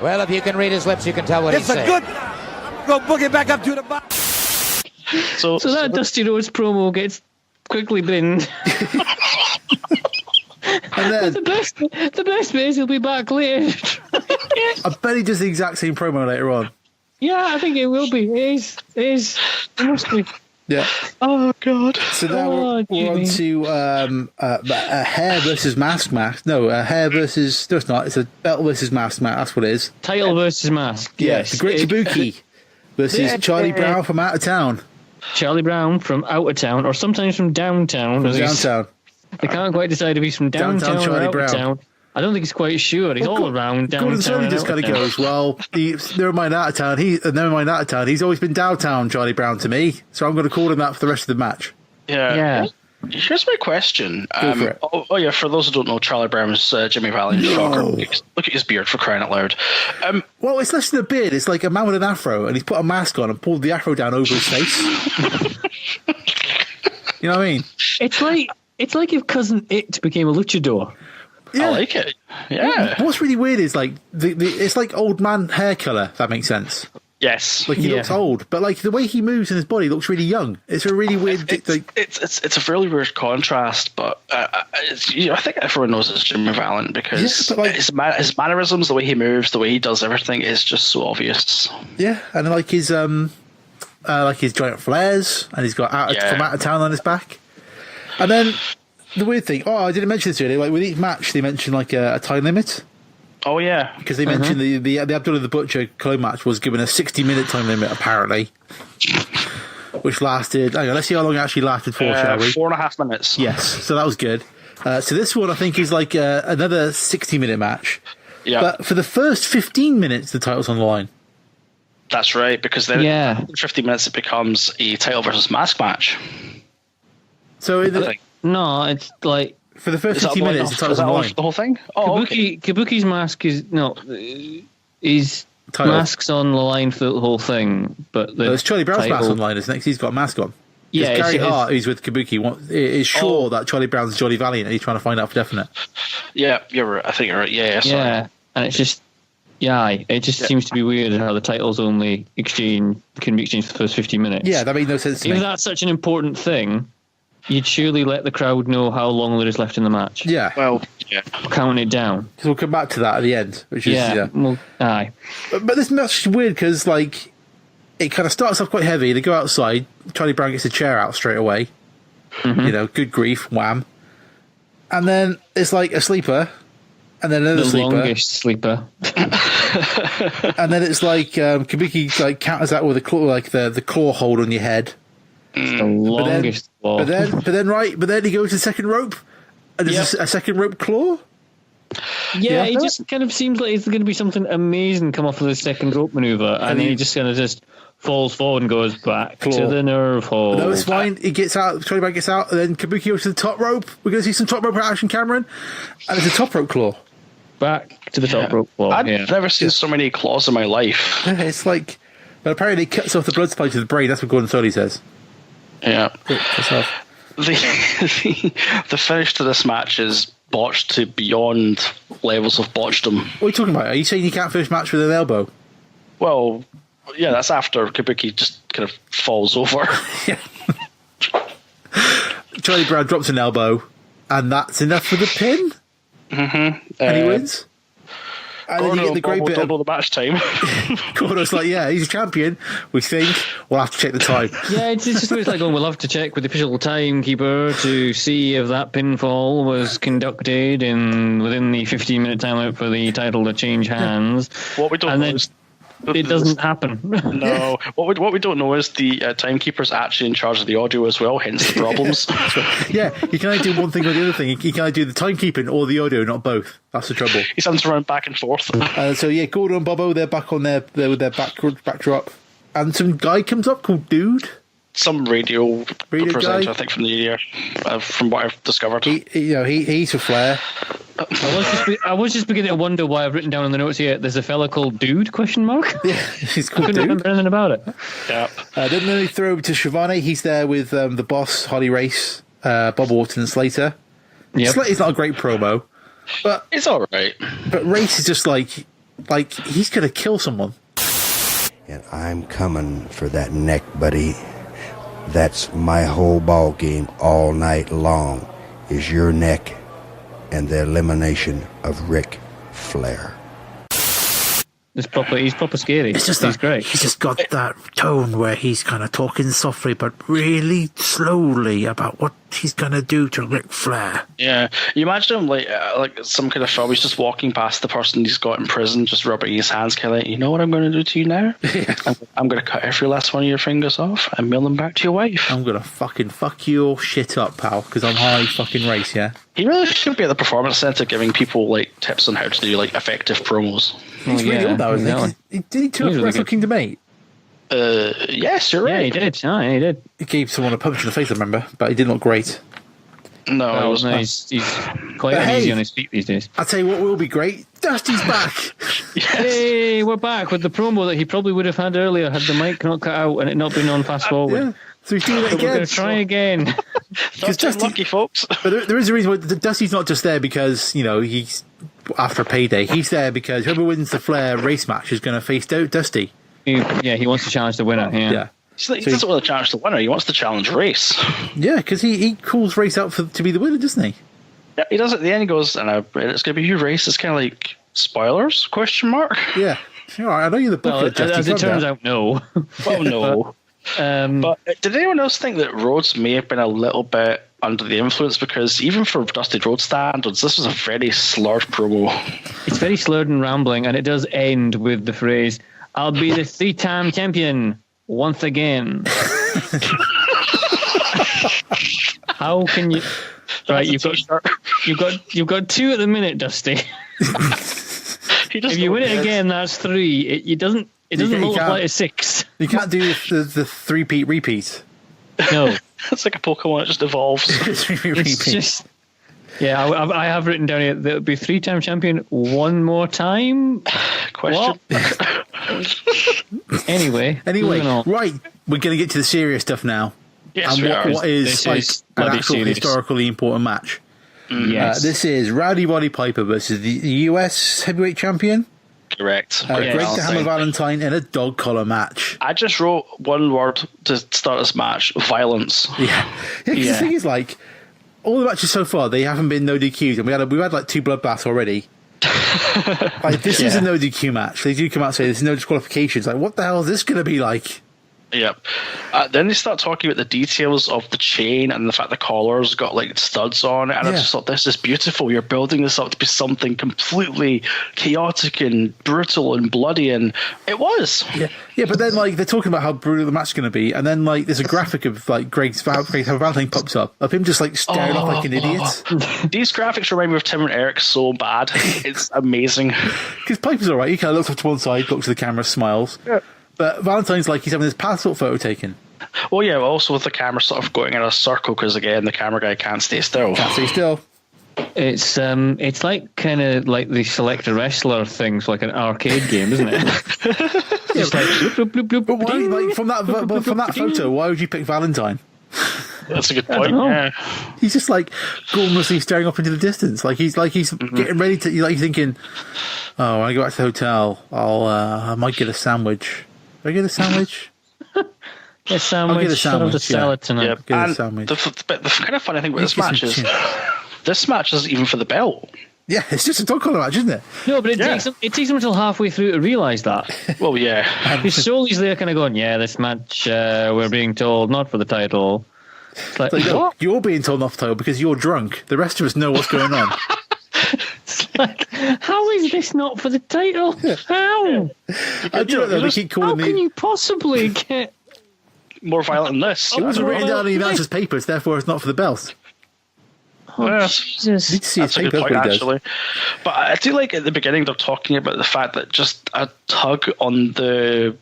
Well, if you can read his lips, you can tell what he's saying. It's a good... Go boogie back up to the box. So Dusty Rhodes promo gets quickly binned. And And then the best bit is he'll be back later. I bet he does the exact same promo later on. Yeah, I think it will be. It is. It must be. Yeah. Oh God. So now we're on to a hair versus mask match. No, a hair versus. No, it's not. It's a belt versus mask match. That's what it is. Title versus mask. Yes. The Great Kabuki versus Charlie Brown from out of town. Charlie Brown from out of town, or sometimes from downtown. From downtown. They can't quite decide if he's from downtown or out of town. I don't think he's quite sure. He's all around downtown. Gordon Sully just kind of goes, well, never mind out of town. He's always been downtown, Charlie Brown, to me. So I'm going to call him that for the rest of the match. Yeah. Here's my question. Go for it. Yeah, for those who don't know, Charlie Brown is Jimmy Valiant. Shocker. Look at his beard, for crying out loud. Well, it's less than a beard. It's like a man with an afro, and he's put a mask on and pulled the afro down over his face. You know what I mean? It's like if Cousin It became a luchador. Yeah. I like it. Yeah. What's really weird is like it's like old man hair color. If that makes sense. Yes. Like he looks old, but like the way he moves in his body looks really young. It's a really weird. It's a really weird contrast, but I think everyone knows it's Jimmy Valiant because his mannerisms, the way he moves, the way he does everything is just so obvious. Yeah, and like his giant flares, and he's got from out of town on his back, and then. The weird thing, I didn't mention this earlier, like with each match they mentioned like a time limit. Oh yeah. Because they mentioned the Abdullah the Butcher Cologne match was given a 60-minute time limit apparently. Which lasted, let's see how long it actually lasted for, shall we? 4.5 minutes. Yes, so that was good. So this one I think is like another 60-minute match. Yeah. But for the first 15 minutes the title's on the line. That's right, because then in 15 minutes it becomes a title versus mask match. So no, it's like for the first 15 minutes. The title's on the line. The whole thing. Oh, Kabuki's mask is his mask's on the line for the whole thing, but it's Charlie Brown's mask on the line. Isn't it? He's got a mask on. Yeah, Gary Hart, who's with Kabuki, is sure that Charlie Brown's Johnny Valiant, and he's trying to find out for definite. Yeah, you're right. I think you're right. Yeah, yeah, and it's just. Yeah, it just seems to be weird how the titles only can be exchanged for the first 15 minutes. Yeah, that made no sense to me. If that's such an important thing, you'd surely let the crowd know how long there is left in the match. Yeah. Well, yeah. Count it down. Because we'll come back to that at the end. Which is, well, aye. But this match is weird because, like, it kind of starts off quite heavy. They go outside. Charlie Brown gets a chair out straight away. Mm-hmm. Good grief, wham. And then it's like a sleeper. And then another sleeper. The longest sleeper. And then it's like Kabuki like counters that with a claw, like the claw hold on your head. It's the longest claw. But then he goes to the second rope, and there's a second rope claw. Yeah, it just kind of seems like it's going to be something amazing come off of the second rope maneuver, and then he just kind of just falls forward and goes back to the nerve hole. No, it's fine. He gets out. Charlie Brown gets out, and then Kabuki goes to the top rope. We're going to see some top rope action, Cameron, and it's a top rope claw. Back to the top rope claw. I've never seen so many claws in my life. It's like, but apparently it cuts off the blood supply to the brain. That's what Gordon Sully says. Yeah. The finish to this match is botched to beyond levels of botchdom. What are you talking about? Are you saying you can't finish a match with an elbow? Well, yeah, that's after Kabuki just kind of falls over. Yeah. Charlie Brown drops an elbow, and that's enough for the pin. Mm-hmm. And he wins. And then you get the great bit of the match time. Gordon's like, yeah, he's a champion. We think we'll have to check the time. Yeah, it's just like, we'll have to check with the official timekeeper to see if that pinfall was conducted within the 15-minute time limit for the title to change hands. What we don't know is it doesn't happen. No, what we don't know is the timekeeper's actually in charge of the audio as well, hence the problems. Yeah, he can either do one thing or the other thing. He can either do the timekeeping or the audio, not both. That's the trouble. He sends around back and forth. So yeah, Gordon and Bobo, they're back on with their backdrop, and some guy comes up called Dude. Some radio presenter, guy? I think, from the area, from what I've discovered. He's for Flair. I was just beginning to wonder why I've written down in the notes here, there's a fella called Dude, ? Yeah, he's called Dude. I couldn't remember anything about it. Yeah. Then they throw over to Shivani. He's there with the boss, Holly Race, Bob Orton and Slater. Yep. Slater's not a great promo, but it's all right. But Race is just like he's going to kill someone. And I'm coming for that neck, buddy. That's my whole ball game all night long, is your neck and the elimination of Ric Flair. He's proper scary. It's just he's great. He's just got that tone where he's kind of talking softly but really slowly about what he's going to do to Ric Flair. Yeah, you imagine him like some kind of film. He's just walking past the person he's got in prison, just rubbing his hands, kind of like, you know what I'm going to do to you now? Yeah. I'm going to cut every last one of your fingers off and mail them back to your wife. I'm going to fucking fuck your shit up, pal, because I'm high fucking race, yeah? He really should be at the performance center giving people like tips on how to do like effective promos. He's really old now, isn't he? Did he turn up Wrestle Kingdom 8? Yes, you're right. Yeah, he did. Oh, he did. He gave someone a punch in the face, I remember, but he didn't look great. No, it wasn't. He's quite uneasy on his feet these days. I'll tell you what will be great. Dusty's back. Yes. Hey, we're back with the promo that he probably would have had earlier had the mic not cut out and it not been on fast forward. Yeah. So he's doing it again. We're going to try again. Because Dusty, lucky folks. But there is a reason why Dusty's not just there because, you know, he's after payday. He's there because whoever wins the Flair race match is going to face Dusty. He wants to challenge the winner. Yeah. He doesn't want to challenge the winner. He wants to challenge Race. Yeah, because he calls Race out to be the winner, doesn't he? Yeah, he does at the end. He goes, and it's going to be you, Race. It's kind of like spoilers? ? Yeah. Sure, I know you're the booklet. Well, as it turns out, no. Well, no. But did anyone else think that Rhodes may have been a little bit under the influence? Because even for Dusty Rhodes standards, this was a very slurred promo. It's very slurred and rambling, and it does end with the phrase, "I'll be the 3-time champion once again." How can you? Right, you've got 2 at the minute, Dusty. If you win it again, that's 3. It doesn't multiply to 6. You can't do the 3-peat repeat. No. It's like a Pokemon, it just evolves. It's just... Yeah, I have written down here that it'll be 3-time champion one more time? Question. Anyway, right, we're going to get to the serious stuff now. Yes, and what is like an actual historically important match. Yes. This is Rowdy Roddy Piper versus the US heavyweight champion. Correct. Greg the Hammer Valentine in a dog collar match. I just wrote one word to start this match: violence. Yeah. The thing is, like, all the matches so far, they haven't been no DQs, and we've had like 2 bloodbaths already. Like, this is a no DQ match. They do come out and say there's no disqualifications. Like, what the hell is this going to be like? Yep. Then they start talking about the details of the chain and the fact the collar's got like studs on it, and I just thought, this is beautiful. You're building this up to be something completely chaotic and brutal and bloody, and it was. Yeah, but then like they're talking about how brutal the match is going to be, and then like there's a graphic of like Greg's Valentine pops up of him just like staring off like an idiot. These graphics remind me of Tim and Eric so bad. It's amazing. Because Piper's all right. He kind of looks off to one side, looks at the camera, smiles. Yeah. But Valentine's like he's having his passport photo taken. Well, yeah, also with the camera sort of going in a circle because, again, the camera guy can't stay still. It's like kind of like the select a wrestler things, like an arcade game, isn't it? It's like bloop, bloop, bloop, but why, like, from that photo, why would you pick Valentine? That's a good point. Yeah. He's just like gormlessly staring up into the distance, like he's getting ready to. Like, he's thinking, "Oh, when I go back to the hotel, I might get a sandwich. Do I get a sandwich? I'll get a sandwich. Salad tonight. Yep. Get and a sandwich." The kind of funny thing about this match is this match isn't even for the belt. Yeah, it's just a dog collar match, isn't it? No, but it takes them until halfway through to realise that. Well, yeah. Because Souley's there kind of going, yeah, this match, we're being told not for the title. It's like, no, you're being told not for the title because you're drunk. The rest of us know what's going on. It's like, how is this not for the title? How? I do know, they keep calling how can you possibly get more violent than this? It wasn't written down in the announcer's papers, therefore it's not for the belt. Oh, Jesus. Need to see That's a good point, actually. But I do like at the beginning they're talking about the fact that just a tug on the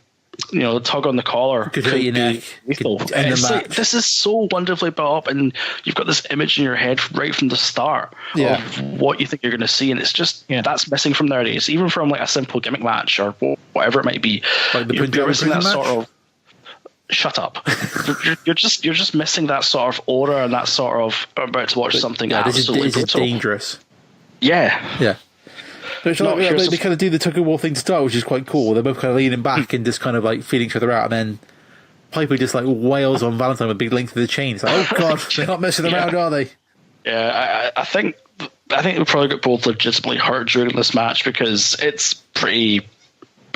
collar could hurt your neck. It's like, this is so wonderfully built up, and you've got this image in your head right from the start of what you think you're going to see, and it's just that's missing from nowadays, even from like a simple gimmick match or whatever it might be. Like the you're missing that match? sort of. Shut up! you're just missing that sort of aura and that sort of about to watch something absolutely this is brutal. dangerous. Yeah. But they kind of do the tug of war thing to start, which is quite cool. They're both kind of leaning back and just kind of like feeling each other out, and then Piper just like wails on Valentine with a big length of the chain. It's like, oh god, they're not messing around, are they? Yeah, I think I think we probably got both legitimately hurt during this match because it's pretty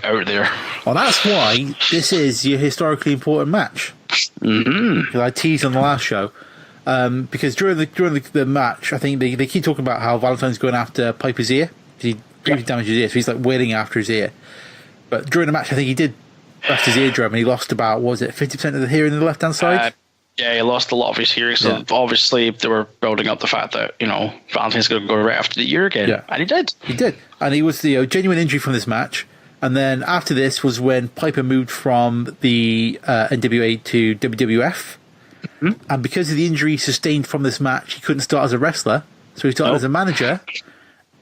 out there. Well, that's why this is your historically important match. Because I teased on the last show. Because during the match, I think they keep talking about how Valentine's going after Piper's ear. He briefly damaged his ear, so he's like wailing after his ear. But during the match, I think he did bust his eardrum, and he lost about, 50% of the hearing in the left-hand side? Yeah, he lost a lot of his hearing, so obviously they were building up the fact that, Valentine's going to go right after the ear again. Yeah. And he did. He did. And he was the genuine injury from this match. And then after this was when Piper moved from the NWA to WWF. And because of the injury sustained from this match, he couldn't start as a wrestler. So he started as a manager.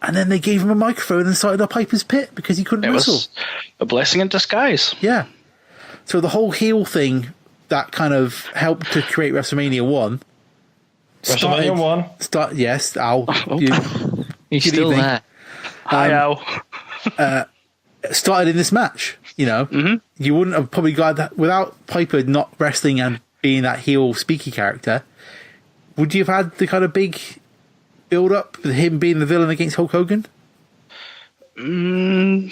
And then they gave him a microphone and started a Piper's Pit because he couldn't wrestle. It was a blessing in disguise. Yeah. So the whole heel thing that kind of helped to create WrestleMania 1. WrestleMania 1? Yes, Al. He's still there. Hi, Al. Started in this match, You wouldn't have probably got that without Piper not wrestling and being that heel speaky character. Would you have had the kind of big build up with him being the villain against Hulk Hogan? No,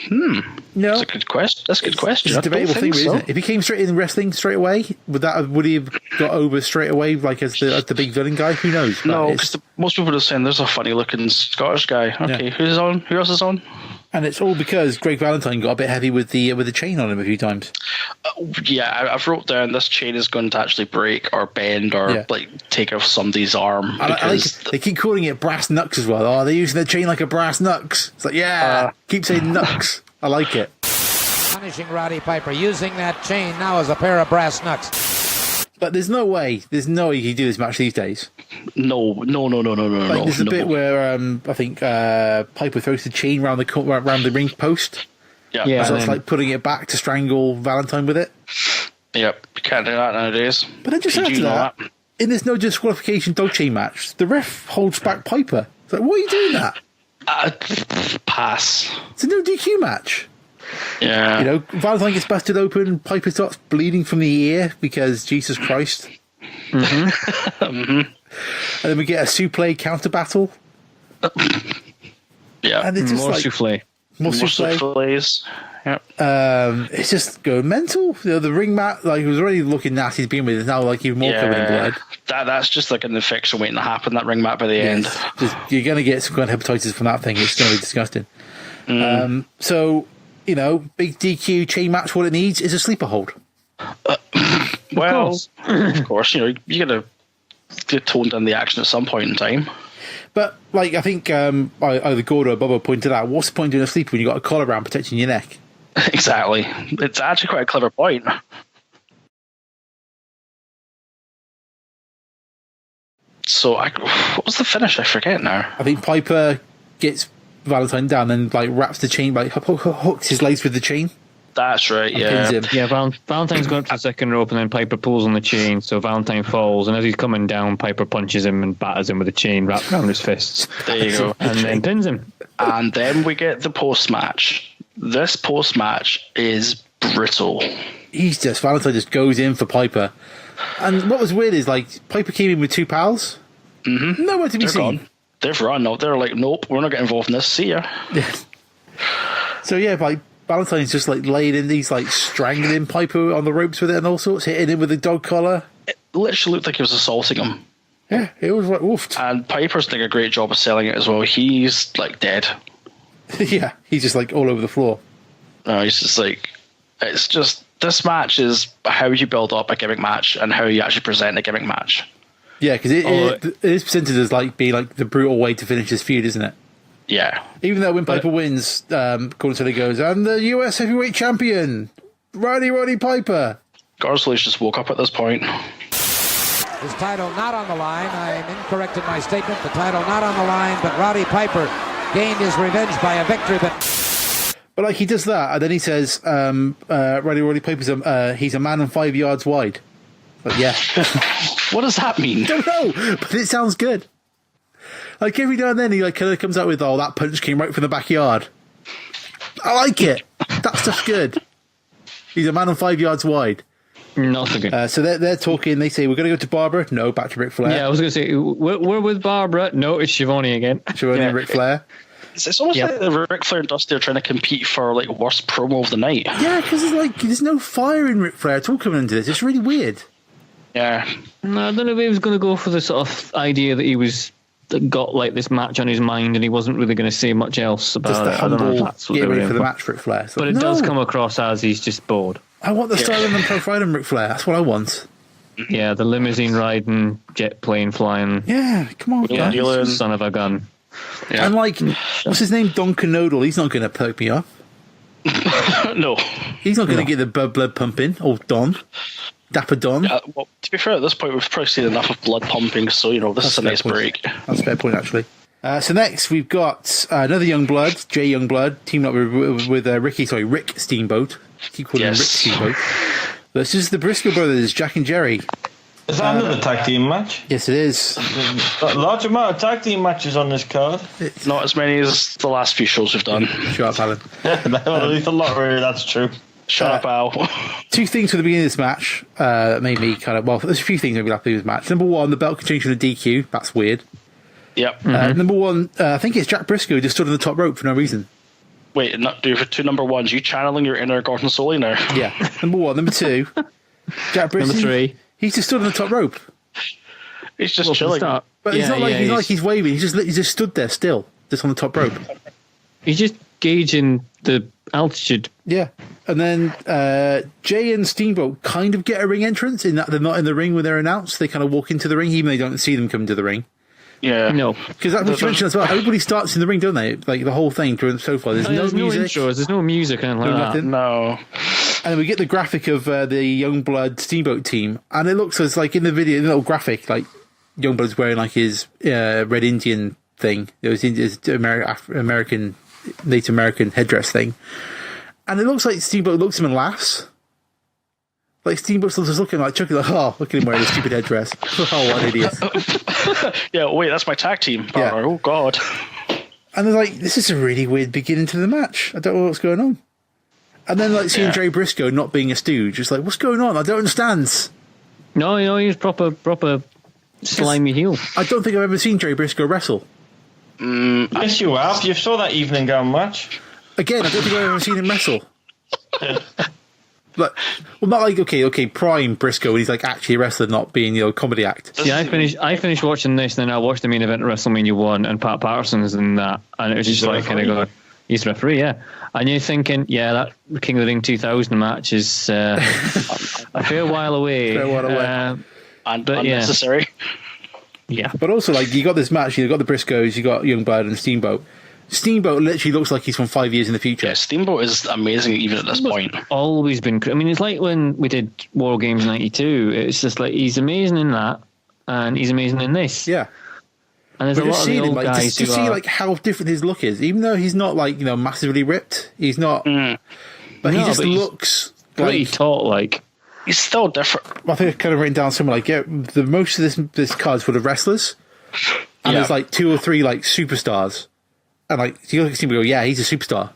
that's a good question. That's a good question. It's a debatable thing, isn't it? If he came straight in wrestling straight away, would he have got over straight away, like as the big villain guy? Who knows? No, because most people are saying there's a funny looking Scottish guy. Okay, who's on? Who else is on? And it's all because Greg Valentine got a bit heavy with the chain on him a few times. I've wrote down this chain is going to actually break or bend or take off somebody's arm. They keep calling it brass knucks as well. Oh, they're using the chain like a brass knucks. It's like, keep saying knucks. I like it. Punishing Roddy Piper, using that chain now as a pair of brass knucks. But there's no way you can do this match these days. No. There's a bit where I think Piper throws the chain around the ring post. Yeah. So it's like putting it back to strangle Valentine with it. Yep, you can't do that nowadays. But then just after that, in this no disqualification dog chain match, the ref holds back Piper. It's like, why are you doing that? Pass. It's a no DQ match. Yeah. Valentine gets busted open, Piper starts bleeding from the ear because Jesus Christ. And then we get a souffle counter battle. Yeah. And it's just More souffle. More souffles. Yep. It's just going mental. The ring mat, it was already looking nasty to begin with. It's now even more covered in blood. That's just like an infection waiting to happen, that ring mat by the end. You're going to get some kind of hepatitis from that thing. It's going to be disgusting. So, big DQ chain match, what it needs is a sleeper hold. Of course, you got to tone down the action at some point in time. But, I think either Gordo or Bubba pointed out, what's the point of doing a sleeper when you've got a collar around protecting your neck? Exactly. It's actually quite a clever point. So, what was the finish? I forget now. I think Piper gets Valentine down and wraps the chain, hooks his legs with the chain. That's right, yeah. Yeah, Valentine's going up to the second rope and then Piper pulls on the chain, so Valentine falls, and as he's coming down, Piper punches him and batters him with a chain wrapped around his fists. There you go. And then pins him. And then we get the post-match. This post-match is brutal. Valentine just goes in for Piper. And what was weird is, Piper came in with two pals. Mm-hmm. Nowhere to be seen. Gone. They've run out. They're like, nope, we're not getting involved in this. See ya. So, Valentine's just laid in these strangling Piper on the ropes with it and all sorts, hitting him with a dog collar. It literally looked like he was assaulting him. Yeah, it was woofed. And Piper's doing a great job of selling it as well. He's dead. Yeah, he's just all over the floor. No, he's just it's just, this match is how you build up a gimmick match and how you actually present a gimmick match. Yeah, because it is presented as being the brutal way to finish this feud, isn't it? Yeah. Even though when Piper wins, Gordon Solie goes, "And the US heavyweight champion, Roddy Piper." Gordon just woke up at this point. His title not on the line. I'm incorrect in my statement. The title not on the line, but Roddy Piper gained his revenge by a victory. But he does that, and then he says, Roddy Piper's he's a man and 5 yards wide. But yeah. What does that mean? I don't know, but it sounds good. Every now and then he kind of comes out with, that punch came right from the backyard. I like it. That stuff's good. He's a man and 5 yards wide. Not so good. So they're talking. They say, we're going to go to Barbara. No, back to Ric Flair. Yeah, I was going to say, we're with Barbara. No, it's Shivani again. Shivani and Ric Flair. It's almost like the Ric Flair and Dusty are trying to compete for like worst promo of the night. Yeah, because it's like there's no fire in Ric Flair at all coming into this. It's really weird. Yeah. No, I don't know if he was going to go for the sort of idea that he was got like this match on his mind and he wasn't really going to say much else about just it. I don't know if that's what get they were ready in for the for. match for Ric Flair. But it does come across as he's just bored. I want the styling and profiling Ric Flair. That's what I want. Yeah, the limousine riding, jet plane flying. Yeah, come on, guys. Son of a gun. Yeah. And like, what's his name? Don Canodal. He's not going to perk me up. No. He's not going to get the blood pumping. Or Don. Dapper Don. Well, to be fair, at this point, we've probably seen enough of blood pumping, so, this is a nice break. That's a fair point, actually. So next, we've got another Youngblood, Jay Youngblood, teaming up with Rick Steamboat. Keep calling him Rick Steamboat. This is the Briscoe brothers, Jack and Jerry. Is that another tag team match? Yes, it is. A large amount of tag team matches on this card. Not as many as the last few shows we've done. Shut up, Alan. It's a lot, really, that's true. Shut up, Al. Two things for the beginning of this match that made me kind of... Well, there's a few things that made me happy with this match. Number one, the belt can change to a DQ. That's weird. Yep. Number one, I think it's Jack Briscoe just stood on the top rope for no reason. Wait, not do for two number ones. You channeling your inner Gordon Soley now? Yeah. Number one. Number two, Jack Briscoe. Number three. He's just stood on the top rope. He's just chilling. But it's not like he's waving. He just stood there still, just on the top rope. He's just gauging the altitude. Yeah. And then Jay and Steamboat kind of get a ring entrance in that they're not in the ring when they're announced. They kind of walk into the ring, even though you don't see them come to the ring. Yeah. No. Because that's what you mentioned as well. Everybody starts in the ring, don't they? Like the whole thing so far. There's no music. Intros, there's no music and like nothing. No. And then we get the graphic of the Youngblood Steamboat team. And it looks as like in the video, the little graphic, like Youngblood's wearing like his Red Indian thing. It was his American, Native American headdress thing. And it looks like Steamboat looks at him and laughs. Like Steamboat's just looking like Chucky, like, oh, look at him wearing a stupid headdress. Oh, what an idiot. Yeah, wait, that's my tag team partner. Yeah. Oh, God. And they're like, this is a really weird beginning to the match. I don't know what's going on. And then, like, seeing Jay Briscoe not being a stooge, it's like, what's going on? I don't understand. No, he's proper slimy heel. I don't think I've ever seen Jay Briscoe wrestle. Yes, you have. You saw that evening gown match. Again, I don't think I've ever seen him wrestle. But, well, not like okay, prime Briscoe, when he's like actually a wrestler, not being a comedy act. See, I finished watching this, and then I watched the main event of WrestleMania 1, and Pat Patterson's in that, and it was just like kind of going, he's the referee, yeah. And you're thinking, yeah, that King of the Ring 2000 match is a fair while away. And unnecessary. Yeah. But also, like, you got this match, you got the Briscoes, you got Youngblood and Steamboat. Steamboat literally looks like he's from 5 years in the future. Yeah, Steamboat is amazing even at this point. Always been. I mean, it's like when we did War Games '92. It's just like he's amazing in that, and he's amazing in this. Yeah. And there's a lot of the old guys to see like how different his look is, even though he's not like massively ripped. He's not, but he just looks pretty taut. Like he's still different. I think I've kind of written down something like the most of this card's full of wrestlers, and there's like 2 or 3 like superstars. And like you look at him and go, yeah, he's a superstar.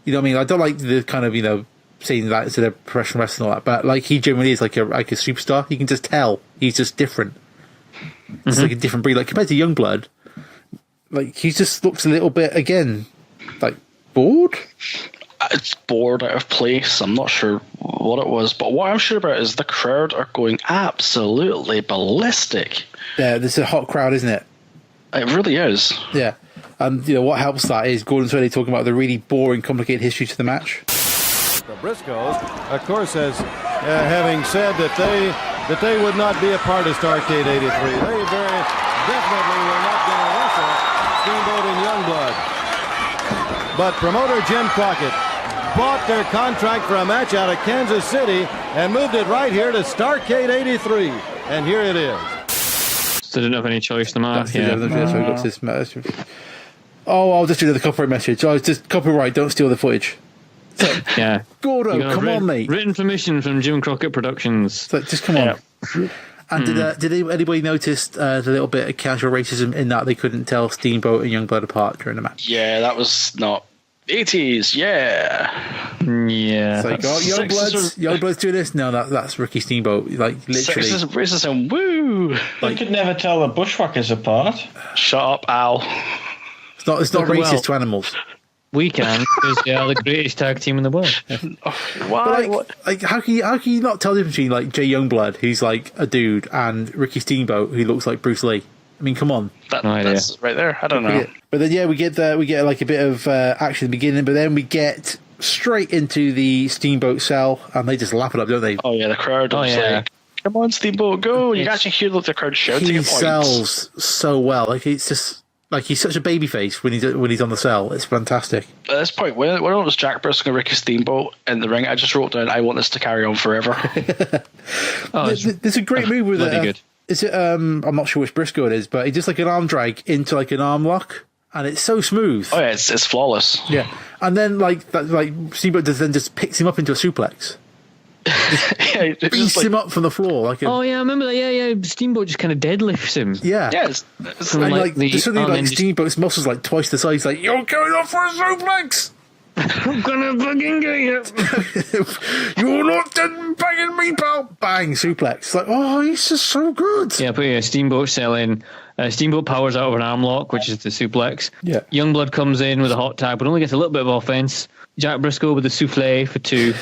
You know what I mean? I don't like the kind of saying that to the professional wrestling and all that, but like he generally is like a superstar. You can just tell he's just different. It's like a different breed. Like compared to Youngblood, like he just looks a little bit again like bored. It's bored, out of place. I'm not sure what it was, but what I'm sure about is the crowd are going absolutely ballistic. Yeah, this is a hot crowd, isn't it? It really is. Yeah. And what helps that is Gordon's really talking about the really boring, complicated history to the match. The Briscoes, of course, having said that they would not be a part of Starrcade '83. They very definitely were not going to wrestle Steamboat and Youngblood. But promoter Jim Crockett bought their contract for a match out of Kansas City and moved it right here to Starrcade '83, and here it is. So they didn't have any choice to match. That's why we got this match. Oh, I'll just do the copyright message. Oh, it's just copyright, don't steal the footage. So, yeah. Gordo, come on, mate. Written permission from Jim Crockett Productions. So, just come on. And did anybody notice the little bit of casual racism in that they couldn't tell Steamboat and Youngblood apart during the match? Yeah, that was not 80s, yeah. Yeah. It's like, Youngbloods doing this? No, that's Ricky Steamboat. Like, literally. Sixes and braces and woo. I could never tell the Bushwhackers apart. Shut up, Al. It's not racist to animals. We can, because they are the greatest tag team in the world. Why? Like, how can you not tell the difference between like Jay Youngblood, who's like a dude, and Ricky Steamboat, who looks like Bruce Lee? I mean, come on. That's right there. I don't know. But then, we get like a bit of action at the beginning, but then we get straight into the Steamboat cell, and they just lap it up, don't they? Oh yeah, the crowd. Like, come on, Steamboat, go! You can actually hear the crowd shouting. He sells so well. Like, it's just like he's such a baby face when he's on the cell. It's fantastic. At this point, when it was Jack Briscoe and Ricky Steamboat in the ring, I just wrote down, "I want this to carry on forever." There's a great move with it. Good. Is it? I'm not sure which Briscoe it is, but he just like an arm drag into like an arm lock, and it's so smooth. Oh yeah, it's flawless. Yeah, and then like Steamboat just picks him up into a suplex. Beats him up from the floor like. I remember that. Yeah. Steamboat just kind of deadlifts him. Yeah. It's suddenly Steamboat's muscles like twice the size. Like, you're going off for a suplex. I'm gonna fucking get you. You're not done banging me, pal. Bang, suplex. Like, oh, he's just so good. Yeah, but Steamboat selling. Steamboat powers out of an arm lock, which is the suplex. Yeah. Youngblood comes in with a hot tag, but only gets a little bit of offense. Jack Briscoe with a souffle for 2.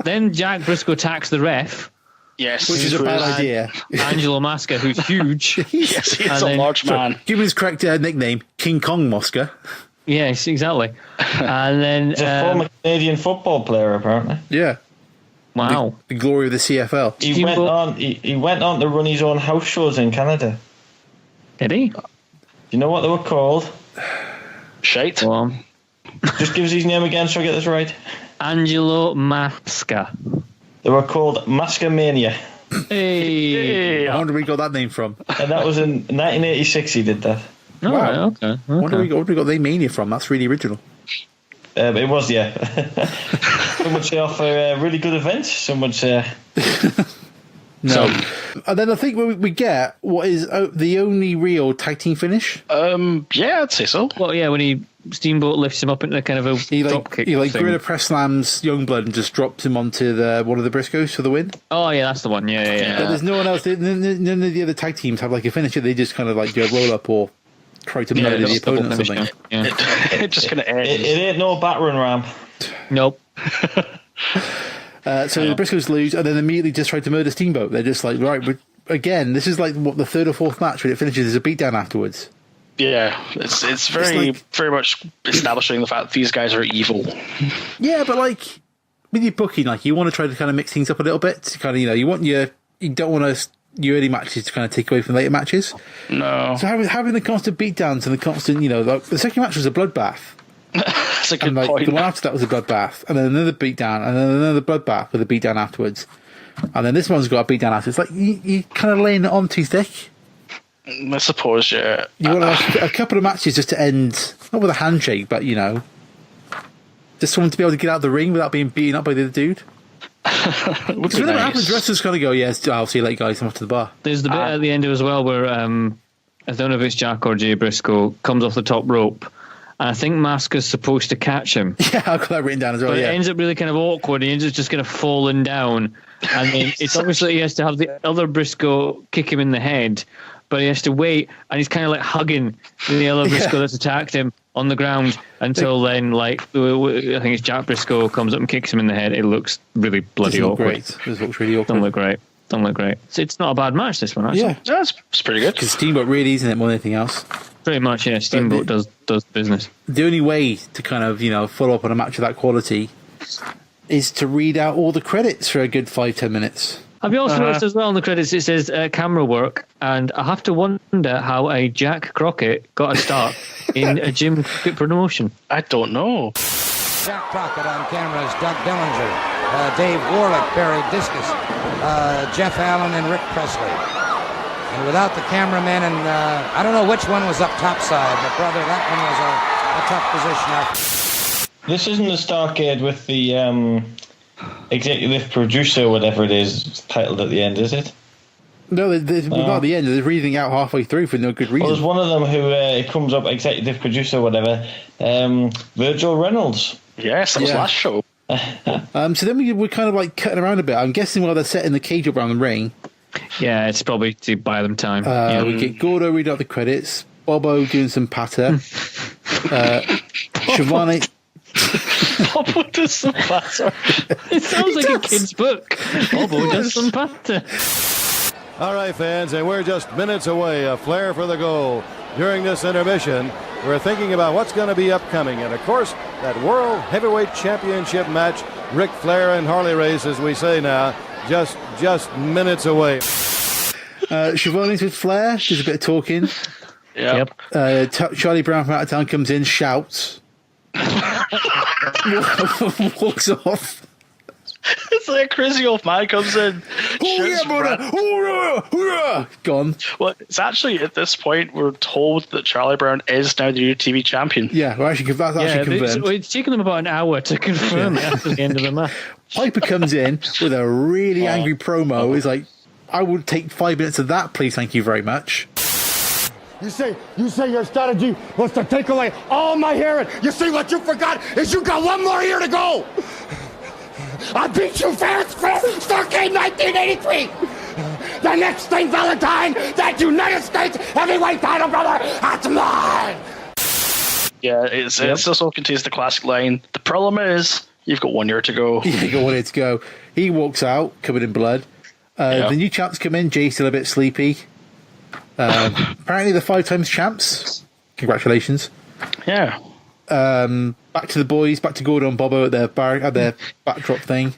Then Jack Briscoe attacks the ref. Yes, which is a bad idea. Angelo Mosca, who's huge. Yes, he's a large man. Give him his correct nickname, King Kong Mosca. Yes, exactly. And then he's a former Canadian football player, apparently. Yeah. Wow. The glory of the CFL. He went on to run his own house shows in Canada. Did he? Do you know what they were called? Shite. Well, just give us his name again so I get this right. Angelo Mosca. They were called Mascamania. Hey. I wonder where he got that name from. And that was in 1986 he did that. Oh, wow. Okay. I wonder where we got the mania from. That's really original. It was, yeah. Some would say offer really good events. Some would say... No. And then I think we get what is the only real tag team finish. Yeah, I'd say so. Well, yeah, when Steamboat lifts him up into kind of a drop kick. He thing. gorilla press slams Youngblood and just drops him onto one of the Briscoes for the win. Oh yeah, that's the one. Yeah. But there's no one else. None of the other tag teams have like a finisher. They just kind of like do a roll up or try to murder the opponent or something. Yeah. It just kind of ends. It ain't no battering ram. Nope. So the Briscoes lose and then immediately just try to murder Steamboat. They're just like, right, again, this is like what the third or fourth match when it finishes is a beatdown afterwards. Yeah, it's very much establishing the fact that these guys are evil. Yeah, but like with your booking, like you want to try to kind of mix things up a little bit. To kind of, you don't want your early matches to kind of take away from later matches. No. So having the constant beatdowns and the constant, the second match was a bloodbath. That's a good and point. The one after that was a bloodbath, and then another beatdown, and then another bloodbath with a beatdown afterwards. And then this one's got a beatdown after. It's like you kind of laying it on too thick. I suppose, yeah. You want a couple of matches just to end, not with a handshake, but just someone to be able to get out of the ring without being beaten up by the other dude. Because whenever happens, wrestlers kind of go, "Yes, I'll see you later, guys. I'm off to the bar." There's the bit at the end as well where I don't know if it's Jack or Jay Briscoe comes off the top rope. And I think Masca's supposed to catch him. Yeah, I've got that written down as well. But it ends up really kind of awkward. He ends up just kind of falling down. And then it's obviously he has to have the other Briscoe kick him in the head, but he has to wait, and he's kind of like hugging the other Briscoe that's attacked him on the ground until then, like, I think it's Jack Briscoe comes up and kicks him in the head. It looks really bloody awkward. This looks really awkward. Don't look great. So it's not a bad match, this one, actually. Yeah, it's pretty good. Because Steamboat really isn't it more than anything else. Pretty much, yeah. Steamboat does business. The only way to kind of, follow up on a match of that quality is to read out all the credits for a good 5-10 minutes. Have you also noticed as well in the credits it says camera work, and I have to wonder how a Jack Crockett got a start in a gym promotion. I don't know. Jack Crockett on cameras, Doug Dillinger, Dave Warlick, Barry Discus, Jeff Allen, and Rick Presley. And without the cameraman, and I don't know which one was up top side, but brother, that one was a tough position. This isn't the Starrcade with the executive producer, whatever it is, titled at the end, is it? No, not at the end. They're reading out halfway through for no good reason. Well, there's one of them who comes up, executive producer or whatever, Virgil Reynolds. Yes, that was last show. So then we're kind of like cutting around a bit. I'm guessing while they're setting the cage up around the ring. Yeah, it's probably to buy them time. We get Gordo reading out the credits, Bobo doing some patter, Shivani. Bobo does some patter. It sounds like a kid's book. Bobo does some patter. All right, fans, and we're just minutes away. A Flair for the goal. During this intermission, we're thinking about what's going to be upcoming. And, of course, that World Heavyweight Championship match, Ric Flair and Harley Race, as we say now, just minutes away. Shivani's with Flair. Does a bit of talking. Yep. Charlie Brown from Out of Town comes in, shouts. Walks off. It's like a crazy old man comes in. Oh yeah, brother! Hoorah! Gone. Well, it's actually at this point we're told that Charlie Brown is now the new TV champion. Yeah, that's actually confirmed. It's taken them about an hour to confirm it after the end of the match. Piper comes in with a really angry promo. He's like, "I would take 5 minutes of that, please. Thank you very much." You say your strategy was to take away all my hearing. You see what you forgot is you got one more year to go. I beat you fair and square, Starrcade 1983. The next thing, Valentine, that United States heavyweight title, brother, that's mine. Yeah, it also contains the classic line. The problem is, you've got 1 year to go. Yeah, you got 1 year to go. He walks out, covered in blood. The new champs come in. Jay's still a bit sleepy. Apparently, the 5 times champs. Congratulations. Yeah. Back to the boys, back to Gordo and Bobo at their backdrop thing.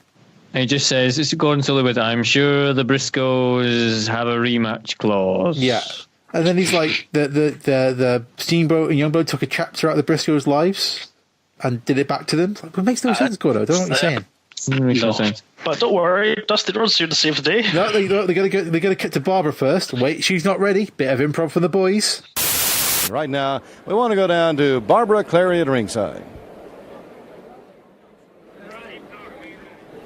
And he just says, it's Gordon Sullivan, I'm sure the Briscoes have a rematch clause. Yeah. And then he's like, the Steamboat and Youngblood took a chapter out of the Briscoes' lives and did it back to them. It's like, it makes no sense, Gordo. I don't know what you're saying. It makes no sense. But don't worry, Dusty Rhodes here to save the day. No, they're going to cut to Barbara first. Wait, she's not ready. Bit of improv from the boys. Right now, we want to go down to Barbara Clary at ringside.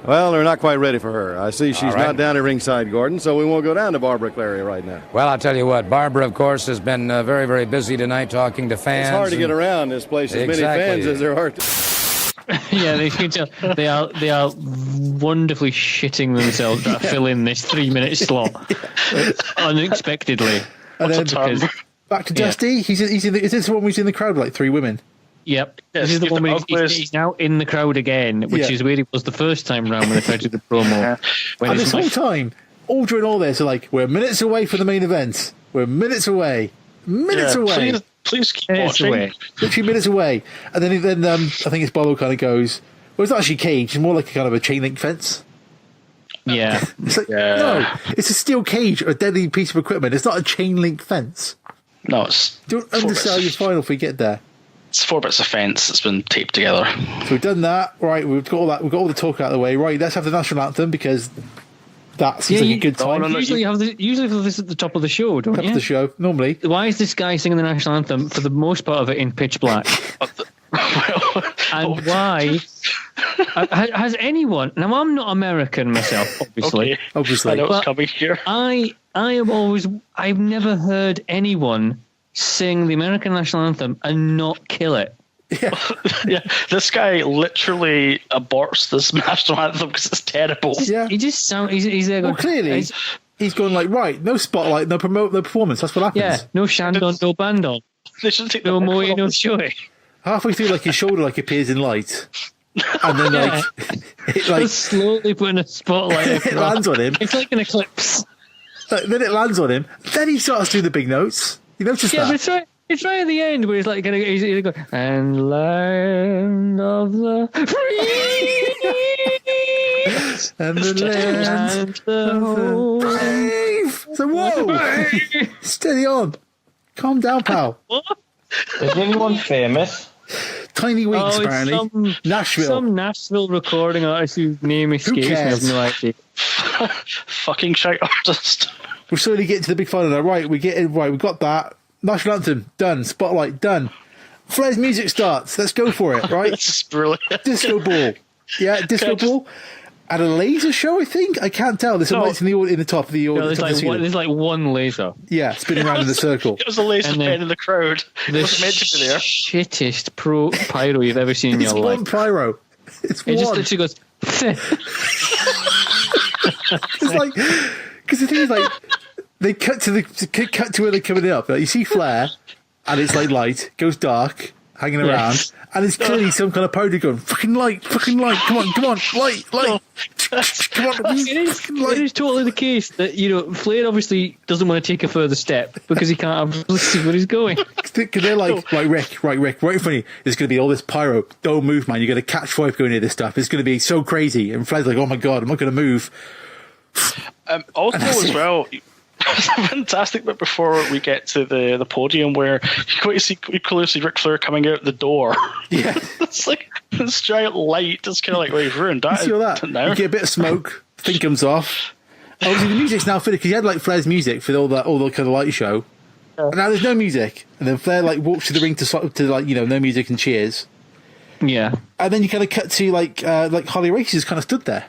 Well, they're not quite ready for her. I see she's not down at ringside, Gordon, so we won't go down to Barbara Clary right now. Well, I'll tell you what, Barbara, of course, has been very, very busy tonight talking to fans. It's hard to get around this place, as many fans as there are. Yeah, they can tell they are wonderfully shitting themselves to fill in this 3-minute slot unexpectedly. And then back to Dusty. He's in the, is this the one where he's in the crowd with like 3 women? Yep. This is the one where he's now in the crowd again, which is where he was the first time round when they tried to do the promo. And this whole time, all during all this, are like, we're minutes away from the main event. We're minutes away. Minutes away. Please keep watching. Literally minutes away. And then I think it's Bobo kind of goes, well, it's not actually cage. It's more like a kind of a chain link fence. Yeah. It's like, no, it's a steel cage or a deadly piece of equipment. It's not a chain link fence. No, it's... Don't undersell your final if we get there. It's 4 bits of fence that's been taped together. So we've done that. Right, we've got all that. We've got all the talk out of the way. Right, let's have the national anthem because that seems like a good time. Usually for this at the top of the show, don't you? Top of the show, normally. Why is this guy singing the national anthem for the most part of it in pitch black? And why has anyone? Now I'm not American myself, obviously. Obviously, I know it's coming here. I've never heard anyone sing the American national anthem and not kill it. Yeah, this guy literally aborts this national anthem because it's terrible. Yeah, he just sounds. He's there going. Well, clearly, he's going like, right, no spotlight, no performance. That's what happens. Yeah, no Shandon, no Bandon. They should take no Moe, no Shoei. Halfway through, like his shoulder like appears in light, and then like slowly putting a spotlight. It lands on him. It's like an eclipse. Then it lands on him. Then he starts doing the big notes. You notice that? Yeah, but it's right at the end where he's like he's going, and land of the free and the land of the brave. So whoa, steady on, calm down, pal. What? Is anyone famous? Tiny Weeks, apparently. Nashville. Some Nashville recording artist whose name escapes me. I have no idea. Fucking shite artist. We're slowly getting to the big final now. Right, we got that. National anthem, done. Spotlight, done. Flair's music starts. Let's go for it, right? This is brilliant. Disco ball. Yeah, disco ball. at a laser show, I think. I can't tell. There's some lights in the top of the No, audience. there's like one laser. Yeah, spinning around in the circle. It was a laser pen in the crowd. It wasn't meant to be there. Shittest pyro you've ever seen in your life. One pyro. It's one. It just literally goes. It's like, because the thing is, like, they cut to where they're coming up. Like, you see Flair, and it's like light, goes dark, hanging around, and it's clearly some kind of powder going, fucking light, come on, light. Come on, It is totally the case that, Flair obviously doesn't want to take a further step because he can't obviously see where he's going. Because they're like, Rick, right in front of you, there's going to be all this pyro. Don't move, man. You're going to catch fire going near this stuff. It's going to be so crazy. And Flair's like, oh my God, I'm not going to move. Also, as well, it's a fantastic bit before we get to the podium where you clearly see Ric Flair coming out the door. Yeah. It's like this giant light. It's kind of like, well, you've ruined that. You see all that? Now. You get a bit of smoke, thing comes off. Obviously, the music's now finished because you had like Flair's music for all the kind of light show. And now there's no music. And then Flair like walks to the ring to like, no music and cheers. Yeah. And then you kind of cut to like Harley Race just kind of stood there.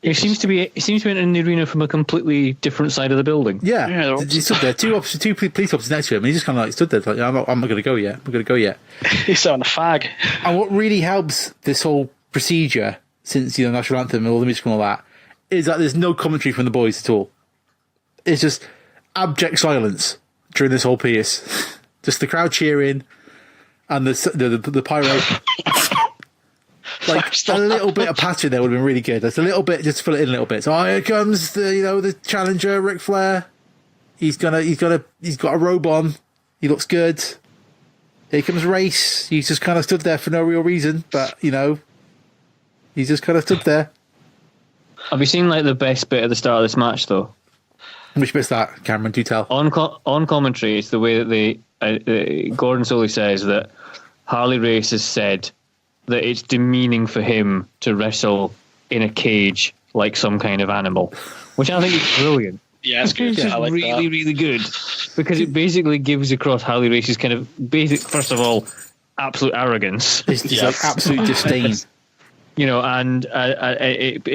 It seems to be in the arena from a completely different side of the building. Yeah, he stood there. Two police officers next to him, and he just kind of like stood there, like, I'm not going to go yet. He's on a fag. And what really helps this whole procedure, since national anthem and all the music and all that, is that there's no commentary from the boys at all. It's just abject silence during this whole piece. Just the crowd cheering and the pyro. Like a little bit of pattern there would have been really good. Just a little bit, just to fill it in a little bit. So here comes the challenger, Ric Flair. He's got a robe on. He looks good. Here comes Race. He's just kind of stood there for no real reason, but he's just kind of stood there. Have you seen like the best bit at the start of this match though? Which bit's that, Cameron? Do tell. On commentary, it's the way that Gordon Soley says that Harley Race has said that it's demeaning for him to wrestle in a cage like some kind of animal, which I think is brilliant. Yeah, it's good. It's like really, really good because it basically gives across Harley Race's kind of basic, first of all, absolute arrogance. It's just like absolute disdain. And I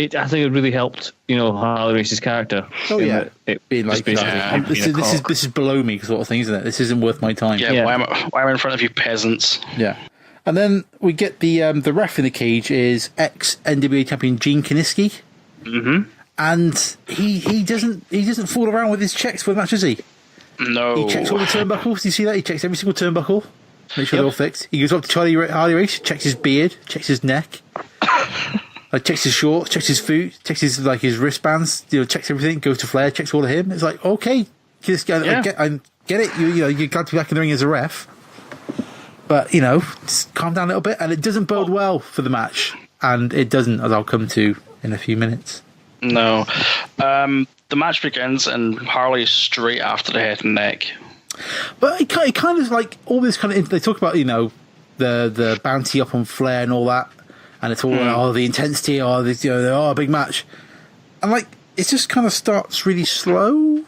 think it really helped, Harley Race's character. Oh yeah, being like this is below me sort of thing, isn't it? This isn't worth my time. Yeah. Why am I in front of you peasants? Yeah. And then we get the ref in the cage is ex-NWA champion Gene Kiniski. Mm-hmm. And he doesn't fool around with his checks for the match, does he? No. He checks all the turnbuckles. Do you see that? He checks every single turnbuckle. Make sure they're all fixed. He goes up to Harley Race, checks his beard, checks his neck, checks his shorts, checks his foot, checks his wristbands. Checks everything. Goes to Flair, checks all of him. It's like, okay, I get it. You're glad to be back in the ring as a ref. But, just calm down a little bit. And it doesn't bode well for the match. And it doesn't, as I'll come to in a few minutes. No. The match begins and Harley's straight after the head and neck. But it kind of like all this kind of... They talk about, the bounty up on Flair and all that. And it's all, the intensity, a big match. And, it just kind of starts really slow.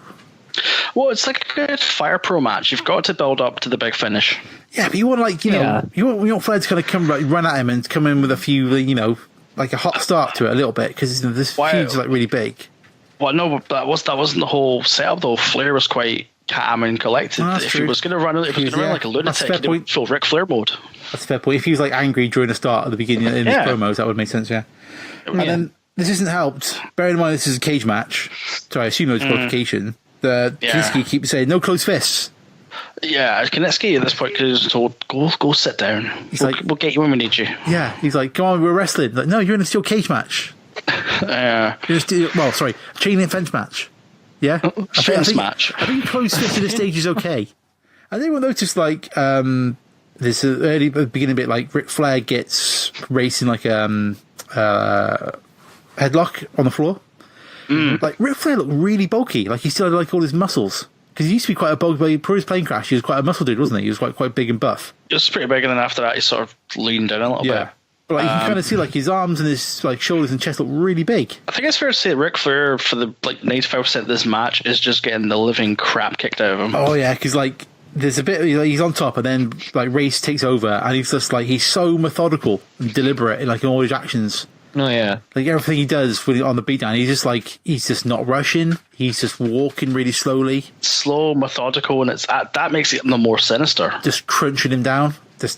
Well, it's like a good Fire Pro match. You've got to build up to the big finish. Yeah, but you want you want Flair to kind of come run at him and come in with a few, like a hot start to it a little bit because this feud's really big. Well, no, that wasn't the whole setup though. Flair was quite calm and collected. If he was going to run like a lunatic, he'd be full Ric Flair mode. That's a fair point. If he was angry during the start at the beginning in his promos, that would make sense. Yeah, and then this isn't helped. Bear in mind this is a cage match, so I assume there's qualification. Kinski keeps saying no closed fists. Yeah, Kinski at this point is told, go sit down. We'll get you when we need you. Yeah, he's like, come on, we're wrestling. Like, no, you're in a steel cage match. Chain link fence match. Yeah, fence match. I think closed fist at this stage is okay. And then we'll notice this early beginning bit, Ric Flair gets racing headlock on the floor. Ric Flair looked really bulky. He still had all his muscles. Because he used to be quite a bulky. Before his plane crash, he was quite a muscle dude, wasn't he? He was quite big and buff. He was pretty big, and then after that, he sort of leaned in a little bit. But you can kind of see his arms and his shoulders and chest look really big. I think it's fair to say that Ric Flair, for the 95% of this match, is just getting the living crap kicked out of him. Oh yeah, because there's a bit he's on top, and then Race takes over, and he's just he's so methodical and deliberate in all his actions. Oh yeah, like everything he does on the beatdown, he's just not rushing. He's just walking really slowly, slow, methodical, and that makes it the more sinister. Just crunching him down. There's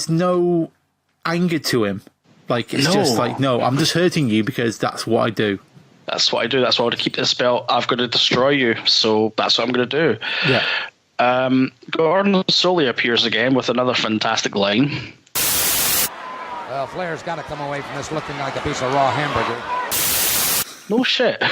no anger to him. Like it's just like, no, I'm just hurting you because that's what I do. That's what I do. That's why I want to keep this belt. I've got to destroy you, so that's what I'm going to do. Yeah. Gordon slowly appears again with another fantastic line. Well, Flair's got to come away from this looking like a piece of raw hamburger. No shit.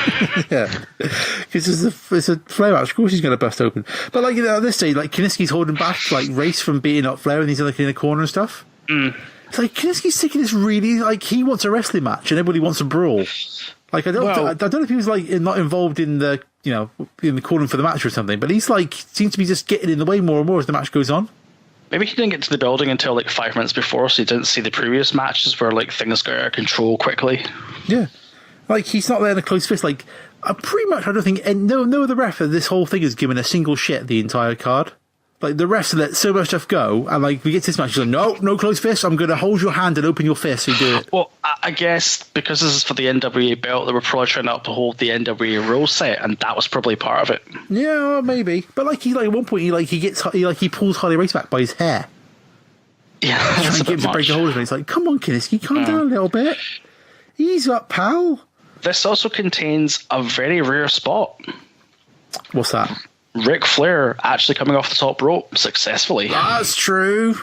Yeah, because it's a Flair match. Of course, he's going to bust open. But like at this stage, like Kiniski's holding back like Race from beating up Flair, and he's like in the corner and stuff. It's like Kiniski's taking this really like he wants a wrestling match, and everybody wants a brawl. Like I don't know if he was like not involved in the in the calling for the match or something, but he's like seems to be just getting in the way more and more as the match goes on. Maybe he didn't get to the building until like 5 minutes before, so he didn't see the previous matches where like things got out of control quickly. Yeah, like he's not there in a close fist. Like pretty much, I don't think no other ref of this whole thing has given a single shit the entire card. Like the refs let so much stuff go, and like we get to this match, he's like, no close fists. I'm going to hold your hand and open your fist and do it. Well, I guess because this is for the NWA belt, they were probably trying to uphold the NWA rule set, and that was probably part of it. Yeah, maybe. But like at one point he pulls Harley Race back by his hair. Yeah, trying to get him to break the hold of it. He's like, come on, Kiniski, calm down a little bit. Ease up, pal. This also contains a very rare spot. What's that? Ric Flair actually coming off the top rope successfully. That's true.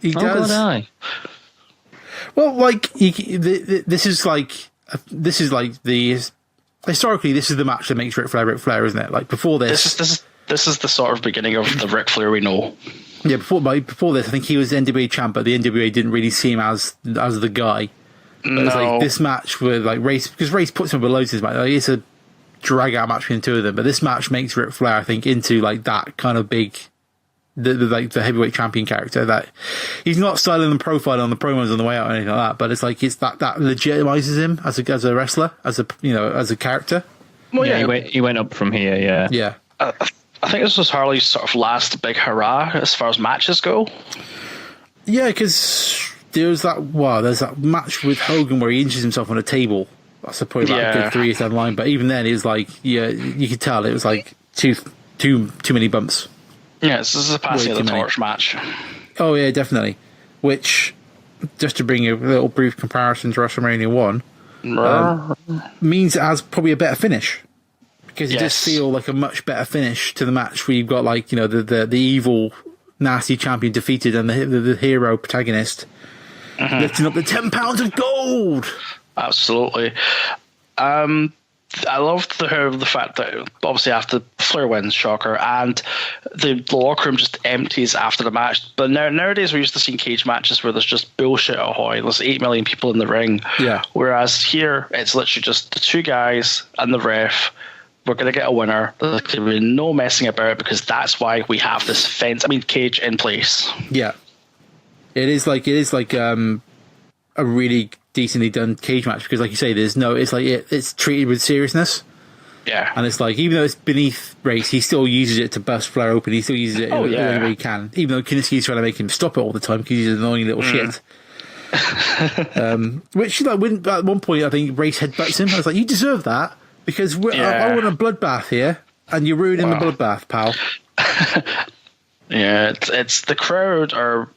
He does. Well, like this is like the historically this is the match that makes Ric Flair, isn't it? Like before this is the sort of beginning of the Ric Flair we know. Yeah, before this, I think he was NWA champ, but the NWA didn't really see him as the guy. But it's like this match with like Race, because Race puts him below this match. Like, it's a drag out match between the two of them, but this match makes Ric Flair, I think, into like that kind of big, the heavyweight champion character that he's not styling and profiling on the promos on the way out or anything like that. But it's like that legitimizes him as a wrestler, as a character. Well, he went up from here. Yeah. I think this was Harley's sort of last big hurrah as far as matches go. Yeah, because there's that match with Hogan where he injures himself on a table. That's probably about a good 3 years down the line, but even then it was like, you could tell it was like too many bumps. Yeah, this is a passing of the torch match. Oh yeah, definitely. Which, just to bring a little brief comparison to WrestleMania 1, means it has probably a better finish. Because it does feel like a much better finish to the match where you've got like, the evil, nasty champion defeated and the hero protagonist lifting up the 10 pounds of gold. Absolutely. I loved the fact that obviously after Flair wins, shocker, and the locker room just empties after the match. But nowadays we're used to seeing cage matches where there's just bullshit ahoy. There's 8 million people in the ring. Yeah. Whereas here it's literally just the two guys and the ref. We're going to get a winner. There's going to be no messing about because that's why we have this cage in place. Yeah. It is like a really decently done cage match because, like you say, it's treated with seriousness. Yeah, and it's like, even though it's beneath Race, he still uses it to bust Flair open. He still uses it in any way he can, even though Kiniski's trying to make him stop it all the time because he's an annoying little shit. Which, when at one point I think Race headbutts him. I was like, you deserve that because I want a bloodbath here, and you're ruining the bloodbath, pal. Yeah, it's the crowd are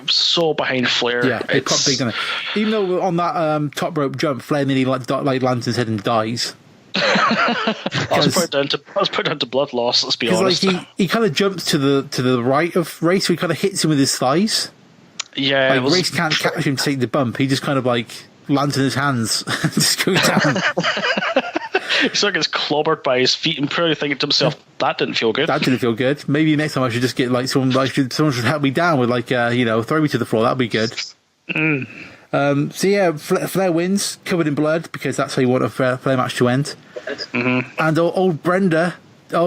so behind Flair. Yeah, they got big on it. Even though on that top rope jump, Flair nearly lands his head and dies. I was put down to blood loss. Let's be honest. Like he kind of jumps to the right of Race, so he kind of hits him with his thighs. Yeah, Race can't catch him to take the bump. He just kind of like lands in his hands and just goes down. He sort of gets clobbered by his feet and probably thinking to himself, that didn't feel good. That didn't feel good. Maybe next time I should just get like someone should help me down with throw me to the floor. That'd be good. So yeah, Flair wins, covered in blood, because that's how you want a Flair match to end. And old Brenda,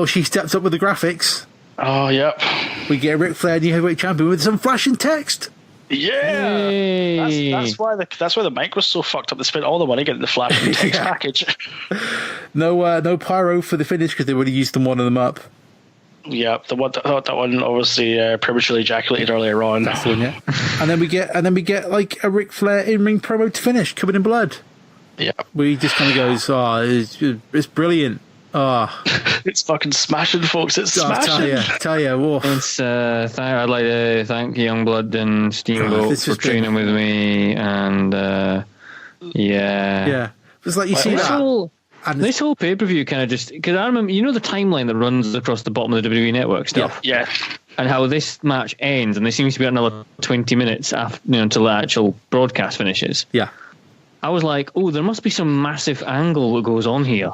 she steps up with the graphics. Oh, yep. We get Ric Flair, new heavyweight champion, with some flashing text. Yeah, that's why the mic was so fucked up. They spent all the money getting the flashing text package. No pyro for the finish because they would have used them, one of them up. Yeah, the one that one obviously prematurely ejaculated earlier on. That's the one, yeah. and then we get like a Ric Flair in-ring promo to finish, covered in blood. Yeah, where he just kind of goes, it's brilliant. It's fucking smashing, folks. It's smashing. Tell you, whoa. I'd like to thank Youngblood and Steamboat for training with me, and yeah. It's like you see that. This whole pay-per-view kind of just... Because I remember, the timeline that runs across the bottom of the WWE Network stuff? Yeah. And how this match ends, and there seems to be another 20 minutes after, until the actual broadcast finishes. Yeah. I was like, there must be some massive angle that goes on here.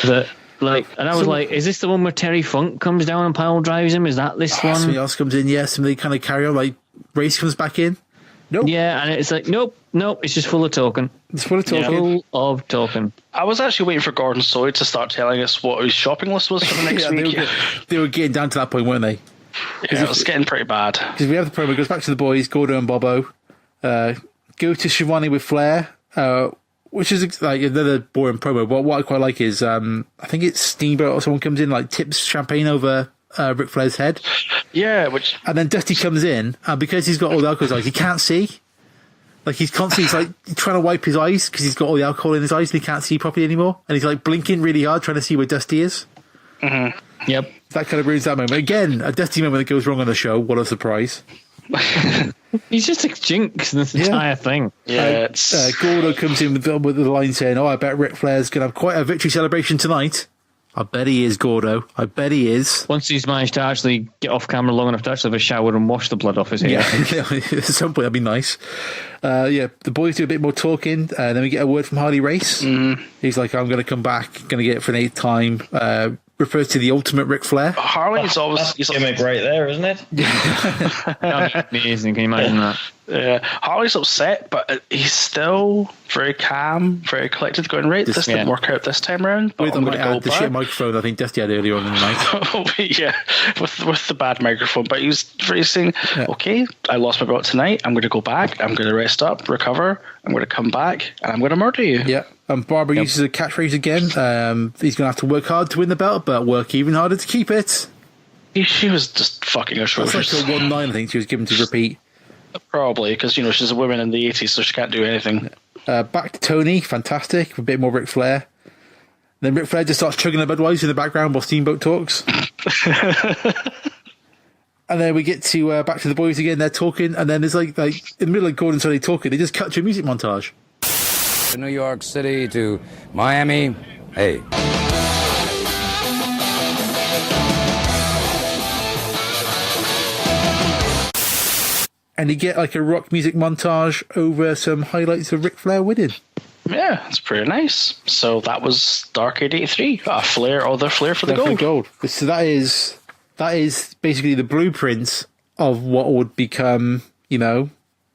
And I was like, is this the one where Terry Funk comes down and pile drives him? Is that this one? Somebody else comes in, yes, and they kind of carry on, like, Race comes back in. Nope. Yeah, and it's like, nope, it's just full of talking. It's full of talking. Full of talking. I was actually waiting for Gordon Soy to start telling us what his shopping list was for the next week. They were getting down to that point, weren't they? Yeah, it was getting pretty bad. Because we have the promo, goes back to the boys, Gordo and Bobo, go to Shivani with Flair, which is like another boring promo. But what I quite like is, I think it's Steamboat or someone comes in, like tips champagne over Ric Flair's head. Yeah, and then Dusty comes in, and because he's got all the alcohol in his eyes, he can't see. Like he's constantly trying to wipe his eyes because he's got all the alcohol in his eyes and he can't see properly anymore. And he's like blinking really hard trying to see where Dusty is. Mm-hmm. Yep. That kind of ruins that moment. Again, a Dusty moment that goes wrong on the show. What a surprise. He's just a jinx in this entire thing. Yeah. Gordo comes in with the line saying, I bet Ric Flair's going to have quite a victory celebration tonight. I bet he is, Gordo. I bet he is. Once he's managed to actually get off camera long enough to actually have a shower and wash the blood off his hair. Yeah, at some point that'd be nice. The boys do a bit more talking, then we get a word from Harley Race. Mm-hmm. He's like, I'm going to come back, going to get it for an 8th time. Refers to the ultimate Ric Flair. Harley's always... That's a gimmick right there, isn't it? Amazing, can you imagine that? Yeah, Harley's upset, but he's still very calm, very collected, going, right, this didn't work out this time around, but I'm going to go the back. shit microphone I think Dusty had earlier on in the night. Yeah, with the bad microphone, but he was saying, okay, I lost my belt tonight, I'm going to go back, I'm going to rest up, recover, I'm going to come back, and I'm going to murder you. Yeah, and Barbara uses a catchphrase again. He's going to have to work hard to win the belt, but work even harder to keep it. She was just fucking atrocious. That's like a 1-9, I think she was given to repeat. Probably, because, she's a woman in the 80s, so she can't do anything. Back to Tony, fantastic, a bit more Ric Flair. Then Ric Flair just starts chugging a Budweiser in the background while Steamboat talks. And then we get to back to the boys again, they're talking, and then there's like in the middle of Gordon Soy talking, they just cut to a music montage. New York City to Miami, hey. And you get like a rock music montage over some highlights of Ric Flair winning. Yeah, it's pretty nice. So that was Starrcade 83. Flair for the gold. So that is basically the blueprint of what would become, the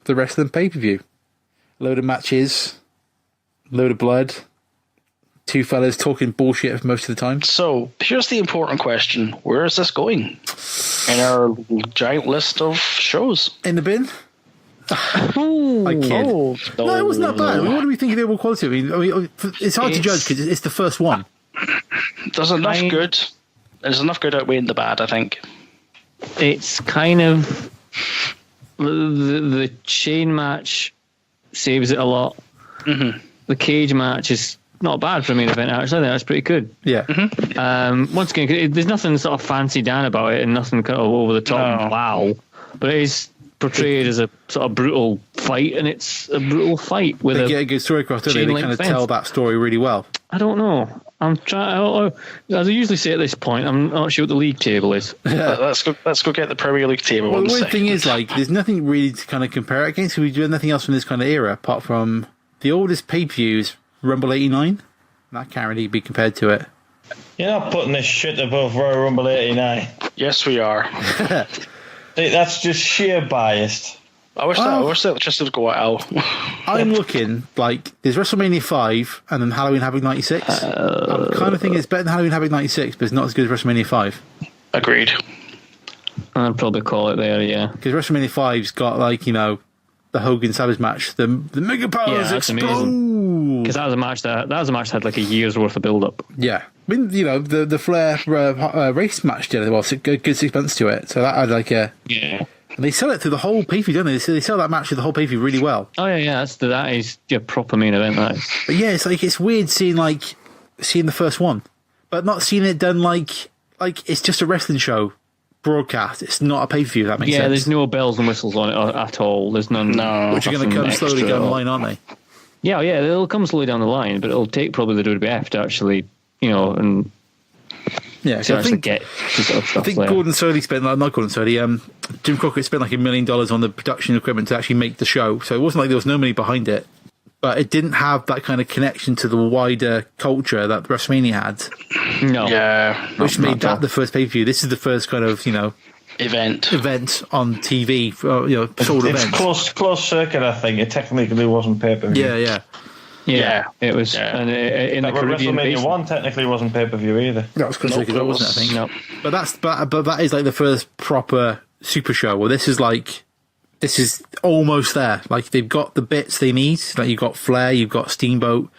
wrestling pay-per-view. A load of matches, load of blood, two fellas talking bullshit for most of the time. So here's the important question. Where is this going in our giant list of shows? In the bin? I kid. No, it wasn't that bad. What do we think of the overall quality? I mean, it's hard to judge because it's the first one. There's enough good. There's enough good outweighing the bad, I think. It's kind of the chain match saves it a lot. Mm-hmm. The cage match is not bad for a main event, actually. I think that's pretty good. Yeah. Mm-hmm. Once again, there's nothing sort of fancy down about it and nothing kind of over the top. No. Wow. But it is portrayed as a sort of brutal fight, and it's a brutal fight with they get a good story across, don't they? They kind of tell that story really well. I don't know. I'm trying. As I usually say at this point, I'm not sure what the league table is. Let's go get the Premier League table. Well, the weird thing is, there's nothing really to kind of compare it against. We do nothing else from this kind of era apart from the oldest pay-per-views, Rumble '89. That can't really be compared to it. You're not putting this shit above Royal Rumble '89. Yes, we are. That's just sheer biased. I wish that just would go out. I'm looking there's WrestleMania 5 and then Halloween Havoc 96. I'm kind of thinking it's better than Halloween Havoc 96, but it's not as good as WrestleMania 5. Agreed. I'd probably call it there, yeah. Because WrestleMania 5's got the Hogan Savage match, the Mega Powers explode. Because that was a match that had like a year's worth of build up. Yeah, I mean, the Flair race match did well, good 6 months to it. So that had like a And they sell it through the whole pay-per-view, don't they? They sell that match through the whole pay-per-view really well. Oh yeah, that is your proper main event. That is. But yeah, it's weird seeing the first one, but not seeing it done like it's just a wrestling show broadcast. It's not a pay-per-view. That makes sense. Yeah, there's no bells and whistles on it at all. There's none. No, which are going to come slowly down the line, aren't they? Yeah, they'll come slowly down the line, but it'll take probably the WWF to actually, and so I think Gordon Solie spent Jim Crockett spent like $1 million on the production equipment to actually make the show. So it wasn't like there was no money behind it, but it didn't have that kind of connection to the wider culture that WrestleMania had. No, which made that the first pay per view. This is the first kind of event on TV. Sold event. It's close circuit. I think it technically wasn't pay per view. Yeah, it was. Yeah. And in the Caribbean WrestleMania 1 technically wasn't pay per view either. That was close circuit, wasn't it? I think. No. But that is like the first proper super show. Well, this is almost there. Like they've got the bits they need. Like you've got Flair, you've got Steamboat,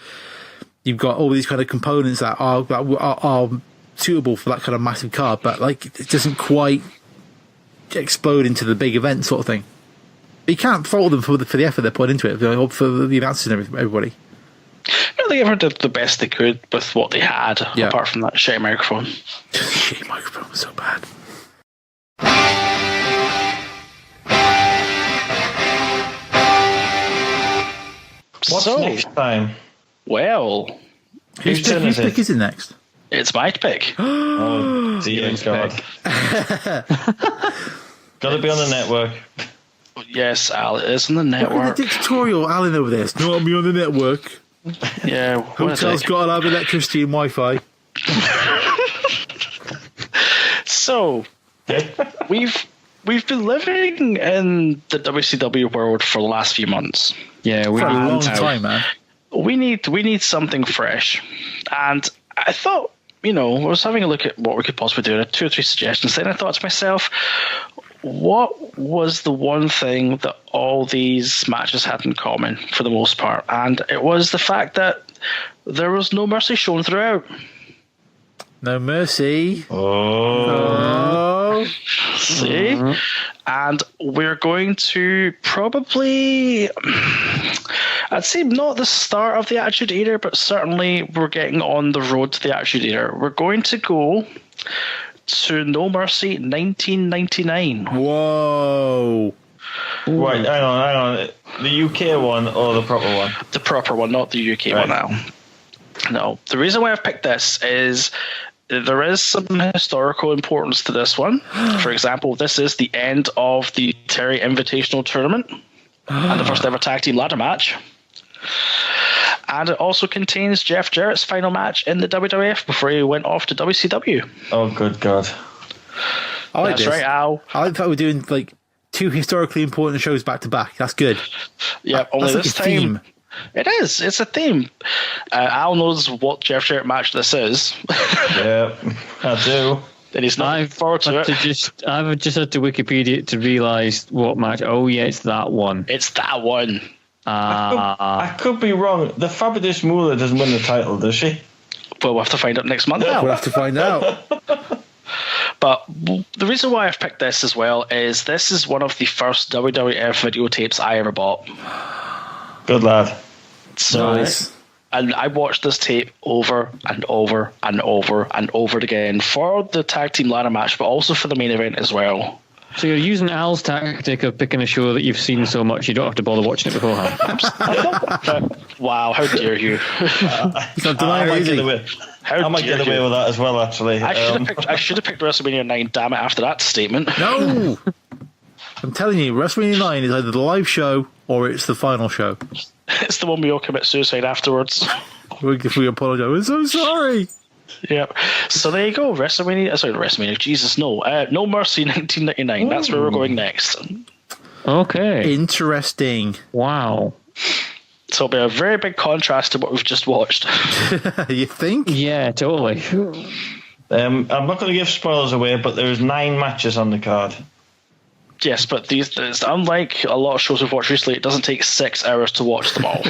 you've got all these kind of components that are suitable for that kind of massive card. But like it doesn't quite explode into the big event sort of thing. But you can't fault them for the effort they put into it, for the announcers and everybody. No, they ever did the best they could with what they had, apart from that shitty microphone. Shitty microphone was so bad. What's next time? Well, whose pick is it next? It's my pick. Oh, dear God. Got to be on the network. Yes, Al, it is on the network. Look at the dictatorial Alan over there. It's not me on the network. Yeah, hotel's got to have electricity and Wi-Fi. So, we've been living in the WCW world for the last few months. Yeah, for a long time, man. We need something fresh, and I thought, I was having a look at what we could possibly do. I had 2 or 3 suggestions. Then I thought to myself, what was the one thing that all these matches had in common for the most part? And it was the fact that there was no mercy shown throughout. No mercy. Oh. See? And we're going to probably, I'd say not the start of the Attitude Era, but certainly we're getting on the road to the Attitude Era. We're going to go to No Mercy 1999. Whoa. Right, hang on. The UK one or the proper one? The proper one, not the UK one now. No. The reason why I've picked this is there is some historical importance to this one. For example, this is the end of the Terry Invitational Tournament and the first ever tag team ladder match. And it also contains Jeff Jarrett's final match in the WWF before he went off to WCW. Oh, good God. That's right, Al. I thought we were doing like 2 historically important shows back to back. That's good. Yeah, only that's this like a time. theme. It is. It's a theme. Al knows what Jeff Jarrett match this is. Yeah, I do. And he's not forward to it. I've just had to Wikipedia to realise what match. Oh, yeah, it's that one. It's that one. I could be wrong. The Fabulous Moolah doesn't win the title, does she? Well, we'll have to find out next month. We'll have to find out. But the reason why I've picked this as well is this is one of the first WWF videotapes I ever bought. Good lad. So, nice. And I watched this tape over and over and over and over again for the tag team ladder match, but also for the main event as well. So you're using Al's tactic of picking a show that you've seen so much you don't have to bother watching it beforehand. Wow, how dare you? I might get away with that as well, actually. I should have picked WrestleMania 9, damn it, after that statement. No! I'm telling you, WrestleMania 9 is either the live show or it's the final show. It's the one we all commit suicide afterwards. If we apologise, we're so sorry. Yep. So there you go. WrestleMania. Jesus, no. No Mercy 1999. That's where we're going next. Okay. Interesting. Wow. So it'll be a very big contrast to what we've just watched. You think? Yeah, totally. I'm not going to give spoilers away, but there's 9 matches on the card. Yes, but it's unlike a lot of shows we've watched recently, it doesn't take 6 hours to watch them all.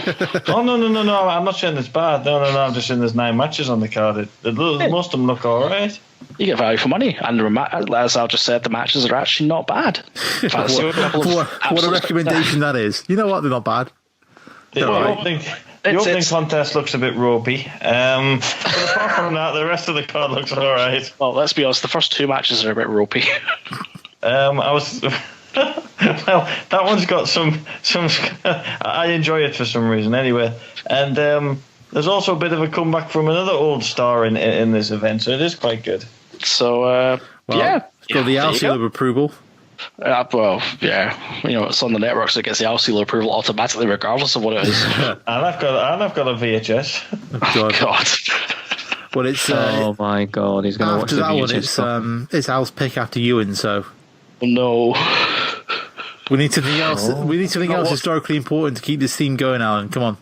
Oh, no. I'm not saying it's bad. No. I'm just saying there's 9 matches on the card. Most of them look all right. You get value for money. And as Al just said, the matches are actually not bad. What a recommendation that is. You know what? They're not bad. The opening contest looks a bit ropey. But apart from that, the rest of the card looks all right. Well, let's be honest. The first 2 matches are a bit ropey. Well, that one's got some. I enjoy it for some reason, anyway. And there's also a bit of a comeback from another old star in this event, so it is quite good. So, it's got the Al seal of approval. Well, yeah, it's on the network, so it gets the Al seal approval automatically, regardless of what it is. and I've got a VHS. Oh God. Well, it's oh my God, he's going to watch the VHS. It's Al's pick after Euan, so. No. We need something else. We need something else historically important to keep this theme going, Alan. Come on.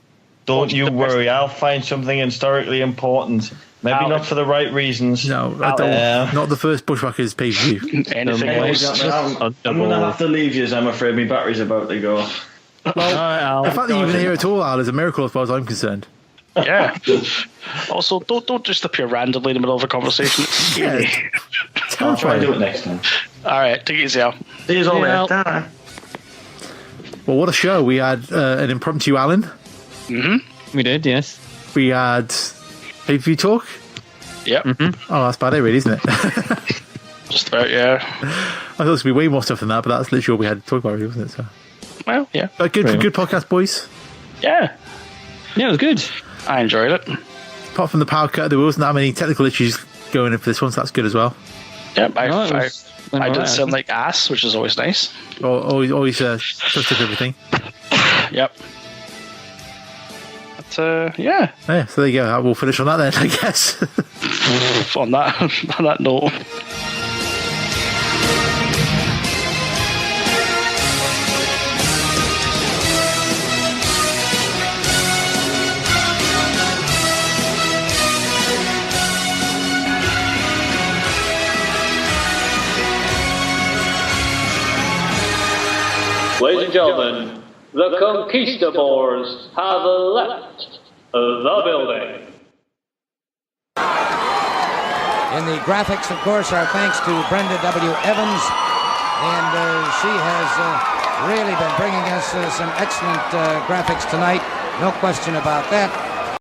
Don't you worry. I'll find something historically important. Maybe not for the right reasons. No, I don't. Not the first Bushwhackers pay-per-view. Anything else? I'm going to have to leave you. I'm afraid my battery's about to go. Well, the fact that you've been here at all, Al, is a miracle as far as I'm concerned. Yeah. Also, don't just appear randomly in the middle of a conversation. It's scary. I'll try and do it next time. All right, take it easy, Al. See you all later. Well, what a show. We had an impromptu Alan. Mm-hmm. We did, yes. We had pay-per-view talk. Yep. Mm-hmm. Oh, that's about it, really, isn't it? Just about, yeah. I thought it was going to be way more stuff than that, but that's literally all we had to talk about, really, wasn't it? So. Well, yeah. Good podcast, boys. Yeah. Yeah, it was good. I enjoyed it. Apart from the power cut, there wasn't that many technical issues going in for this one, so that's good as well. Yep, I didn't sound like ass, which is always nice. Always touched up everything. Yep. But, yeah. Yeah, so there you go. We'll finish on that then, I guess. on that note. Ladies and gentlemen, the Conquistabores have left the building. In the graphics, of course, our thanks to Brenda W. Evans, and she has really been bringing us some excellent graphics tonight, no question about that.